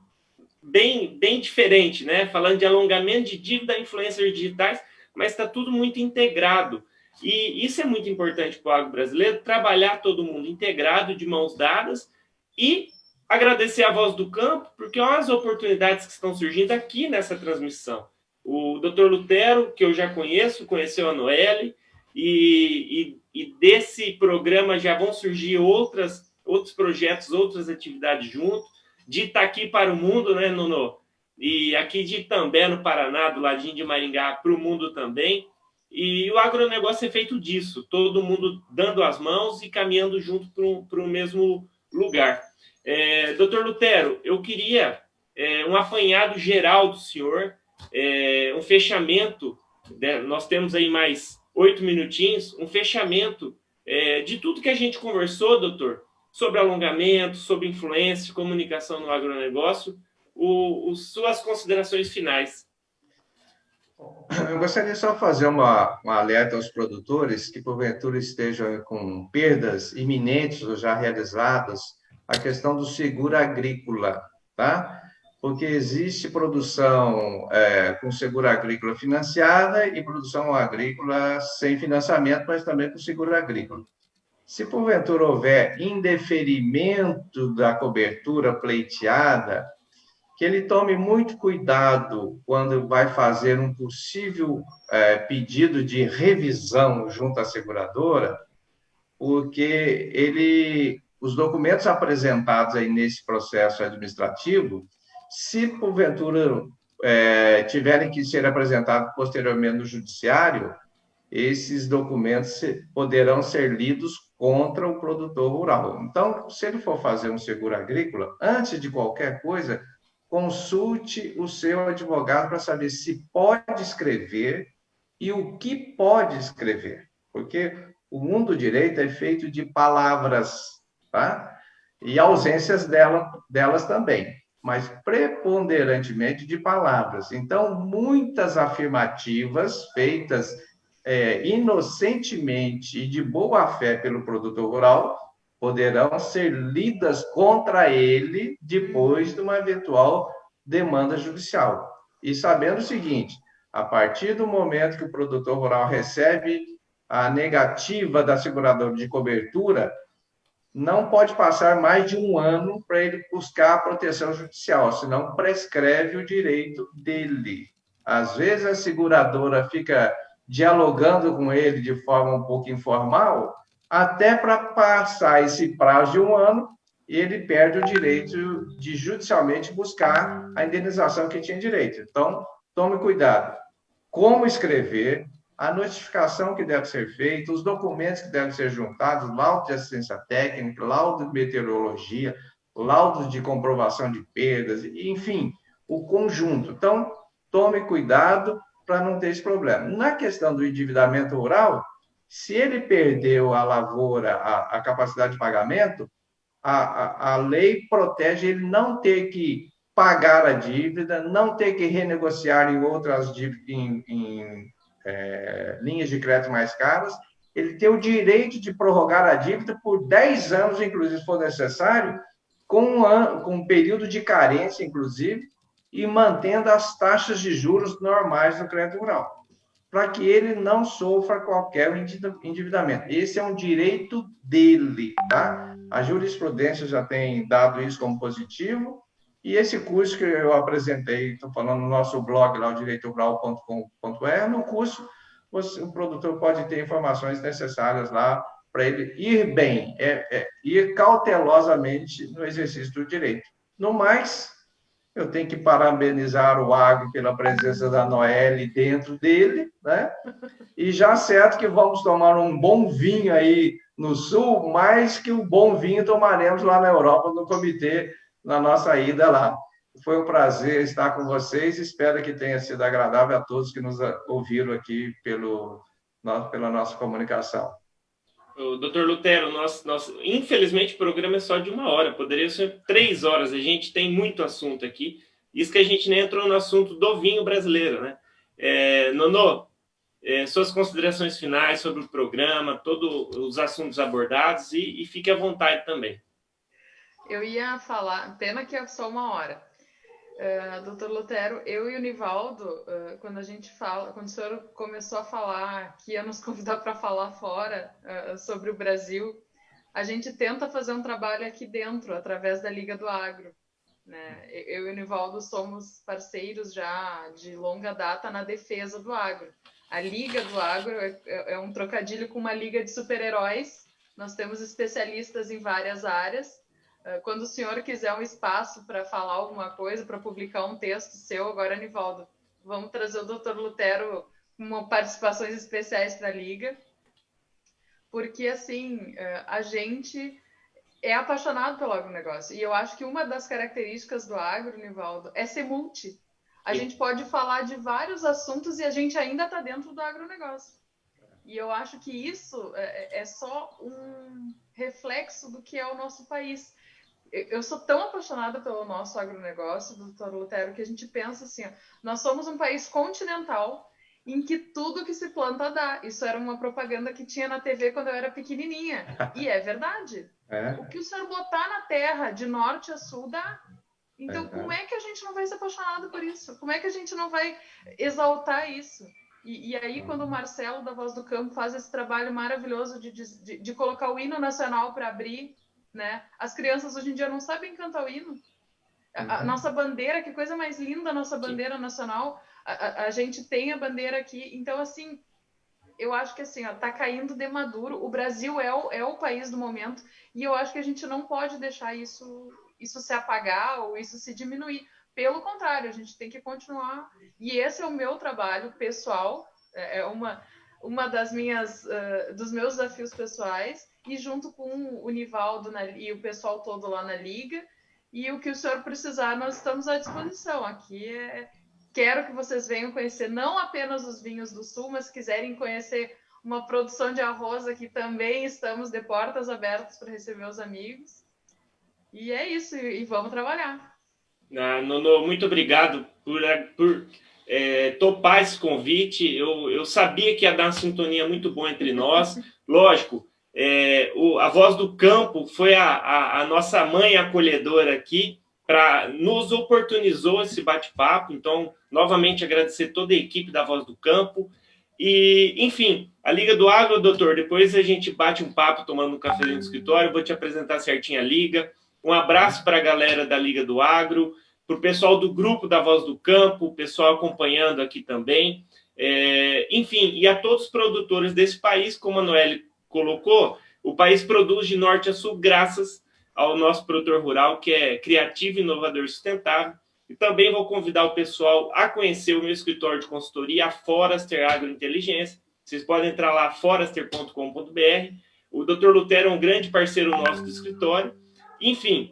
bem diferente, né? Falando de alongamento de dívida, influencers digitais, mas está tudo muito integrado. E isso é muito importante para o agro brasileiro, trabalhar todo mundo integrado, de mãos dadas, e agradecer a Voz do Campo, porque olha as oportunidades que estão surgindo aqui nessa transmissão. O Dr. Lutero, que eu já conheceu a Noelle, e desse programa já vão surgir outros projetos, outras atividades junto, de Itaqui para o mundo, né, Nuno? E aqui de Itambé, no Paraná, do ladinho de Maringá, para o mundo também. E o agronegócio é feito disso, todo mundo dando as mãos e caminhando junto para o mesmo lugar. Doutor Lutero, eu queria um apanhado geral do senhor, um fechamento, nós temos aí mais 8 minutinhos, um fechamento de tudo que a gente conversou, doutor, sobre alongamento, sobre influência, comunicação no agronegócio, suas considerações finais. Eu gostaria só de fazer um alerta aos produtores que, porventura, estejam com perdas iminentes ou já realizadas, a questão do seguro agrícola, tá? Porque existe produção com seguro agrícola financiada e produção agrícola sem financiamento, mas também com seguro agrícola. Se, porventura, houver indeferimento da cobertura pleiteada, que ele tome muito cuidado quando vai fazer um possível pedido de revisão junto à seguradora, porque os documentos apresentados aí nesse processo administrativo, se porventura tiverem que ser apresentados posteriormente no judiciário, esses documentos poderão ser lidos contra o produtor rural. Então, se ele for fazer um seguro agrícola, antes de qualquer coisa, consulte o seu advogado para saber se pode escrever e o que pode escrever, porque o mundo do direito é feito de palavras, tá? E ausências delas também, mas preponderantemente de palavras. Então, muitas afirmativas feitas inocentemente e de boa fé pelo produtor rural poderão ser lidas contra ele depois de uma eventual demanda judicial. E sabendo o seguinte, a partir do momento que o produtor rural recebe a negativa da seguradora de cobertura, não pode passar mais de um ano para ele buscar a proteção judicial, senão prescreve o direito dele. Às vezes a seguradora fica dialogando com ele de forma um pouco informal, até para passar esse prazo de um ano, ele perde o direito de judicialmente buscar a indenização que tinha direito. Então, tome cuidado. Como escrever, a notificação que deve ser feita, os documentos que devem ser juntados, laudo de assistência técnica, laudo de meteorologia, laudos de comprovação de perdas, enfim, o conjunto. Então, tome cuidado para não ter esse problema. Na questão do endividamento rural, se ele perdeu a lavoura, a capacidade de pagamento, a lei protege ele não ter que pagar a dívida, não ter que renegociar em outras dívidas, linhas de crédito mais caras, ele tem o direito de prorrogar a dívida por 10 anos, inclusive, se for necessário, com um período de carência, inclusive, e mantendo as taxas de juros normais do crédito rural. para que ele não sofra qualquer endividamento. Esse é um direito dele, tá? A jurisprudência já tem dado isso como positivo, e esse curso que eu apresentei, estou falando no nosso blog, lá, o direitorural.com.br, no curso o produtor pode ter informações necessárias lá para ele ir bem, ir cautelosamente no exercício do direito. No mais, eu tenho que parabenizar o agro pela presença da Noelle dentro dele, né? E já certo que vamos tomar um bom vinho aí no Sul, mais que o bom vinho tomaremos lá na Europa, no comitê, na nossa ida lá. Foi um prazer estar com vocês, espero que tenha sido agradável a todos que nos ouviram aqui pela nossa comunicação. O Dr. Lutero, infelizmente o programa é só de 1 hora, poderia ser 3 horas, a gente tem muito assunto aqui, isso que a gente nem entrou no assunto do vinho brasileiro, né? Nonô, suas considerações finais sobre o programa, todos os assuntos abordados e fique à vontade também. Eu ia falar, pena que é só 1 hora. Doutor Lutero, eu e o Nivaldo, quando o senhor começou a falar que ia nos convidar para falar fora sobre o Brasil, a gente tenta fazer um trabalho aqui dentro, através da Liga do Agro, né? Eu e o Nivaldo somos parceiros já de longa data na defesa do agro. A Liga do Agro é um trocadilho com uma liga de super-heróis. Nós temos especialistas em várias áreas. Quando o senhor quiser um espaço para falar alguma coisa, para publicar um texto seu, agora, Nivaldo, vamos trazer o Dr. Lutero com participações especiais para a Liga, porque, assim, a gente é apaixonado pelo agronegócio, e eu acho que uma das características do agro, Nivaldo, é ser multi. A gente pode falar de vários assuntos e a gente ainda está dentro do agronegócio. E eu acho que isso é só um reflexo do que é o nosso país. Eu sou tão apaixonada pelo nosso agronegócio, doutor Lutero, que a gente pensa assim, ó, nós somos um país continental em que tudo que se planta dá. Isso era uma propaganda que tinha na TV quando eu era pequenininha. E é verdade. O que o senhor botar na terra, de norte a sul, dá. Então, como é que a gente não vai ser apaixonado por isso? Como é que a gente não vai exaltar isso? E aí, quando o Marcelo, da Voz do Campo, faz esse trabalho maravilhoso de colocar o hino nacional para abrir, né? As crianças hoje em dia não sabem cantar o hino. A nossa bandeira, que coisa mais linda a nossa bandeira nacional. A gente tem a bandeira aqui. Então, assim, eu acho que assim, ó, tá caindo de maduro. O Brasil é o país do momento. E eu acho que a gente não pode deixar isso se apagar ou isso se diminuir. Pelo contrário, a gente tem que continuar. E esse é o meu trabalho pessoal. É uma das minhas, dos meus desafios pessoais. E junto com o Nivaldo e o pessoal todo lá na Liga. E o que o senhor precisar, nós estamos à disposição. Aqui quero que vocês venham conhecer não apenas os vinhos do Sul, mas quiserem conhecer uma produção de arroz aqui também, estamos de portas abertas para receber os amigos. E é isso, e vamos trabalhar. Nono, muito obrigado por topar esse convite. Eu sabia que ia dar uma sintonia muito boa entre nós. Lógico, a Voz do Campo foi a nossa mãe acolhedora aqui, nos oportunizou esse bate-papo. Então, novamente, agradecer toda a equipe da Voz do Campo. E, enfim, a Liga do Agro, doutor, depois a gente bate um papo tomando um cafezinho no escritório, vou te apresentar certinho a Liga. Um abraço para a galera da Liga do Agro, para o pessoal do grupo da Voz do Campo, o pessoal acompanhando aqui também. Enfim, e a todos os produtores desse país, como a Noelle colocou, o país produz de norte a sul graças ao nosso produtor rural, que é criativo, inovador e sustentável. E também vou convidar o pessoal a conhecer o meu escritório de consultoria, a Forraster Agrointeligência. Vocês podem entrar lá, forraster.com.br. O Dr. Lutero é um grande parceiro nosso do escritório. Enfim,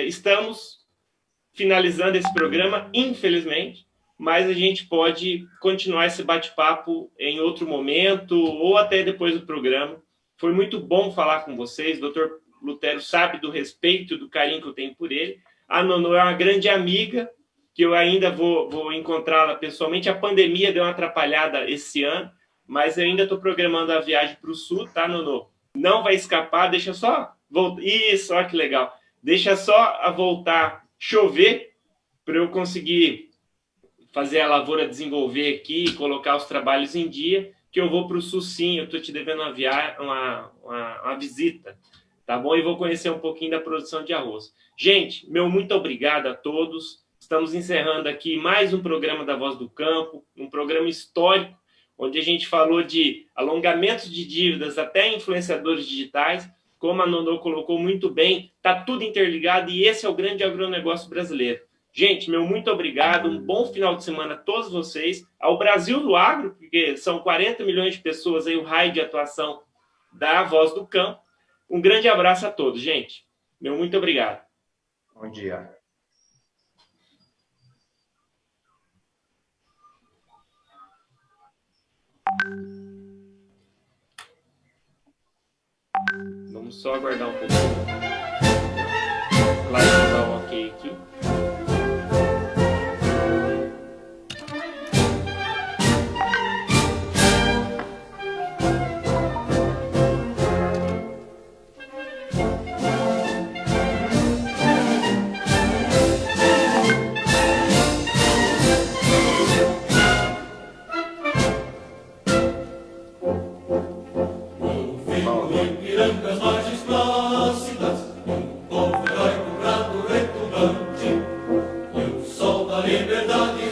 estamos finalizando esse programa, infelizmente, mas a gente pode continuar esse bate-papo em outro momento ou até depois do programa. Foi muito bom falar com vocês. O Dr. Lutero sabe do respeito e do carinho que eu tenho por ele. A Nono é uma grande amiga, que eu ainda vou encontrá-la pessoalmente. A pandemia deu uma atrapalhada esse ano, mas eu ainda estou programando a viagem para o Sul, tá, Nono? Não vai escapar, deixa só... Isso, olha que legal. Deixa só a voltar chover para eu conseguir fazer a lavoura desenvolver aqui e colocar os trabalhos em dia, que eu vou para o Sul sim, eu estou te devendo uma visita, tá bom? E vou conhecer um pouquinho da produção de arroz. Gente, meu muito obrigado a todos. Estamos encerrando aqui mais um programa da Voz do Campo, um programa histórico, onde a gente falou de alongamentos de dívidas até influenciadores digitais. Como a Nonô colocou muito bem, está tudo interligado e esse é o grande agronegócio brasileiro. Gente, meu muito obrigado, um bom final de semana a todos vocês, ao Brasil do Agro, porque são 40 milhões de pessoas aí, o raio de atuação da Voz do Campo. Um grande abraço a todos, gente. Meu muito obrigado. Bom dia. Vamos só aguardar um pouquinho. Lá eu vou dar um ok aqui. Brancas margens plácidas, um povo heróico, bravo, retumbante, e o sol da liberdade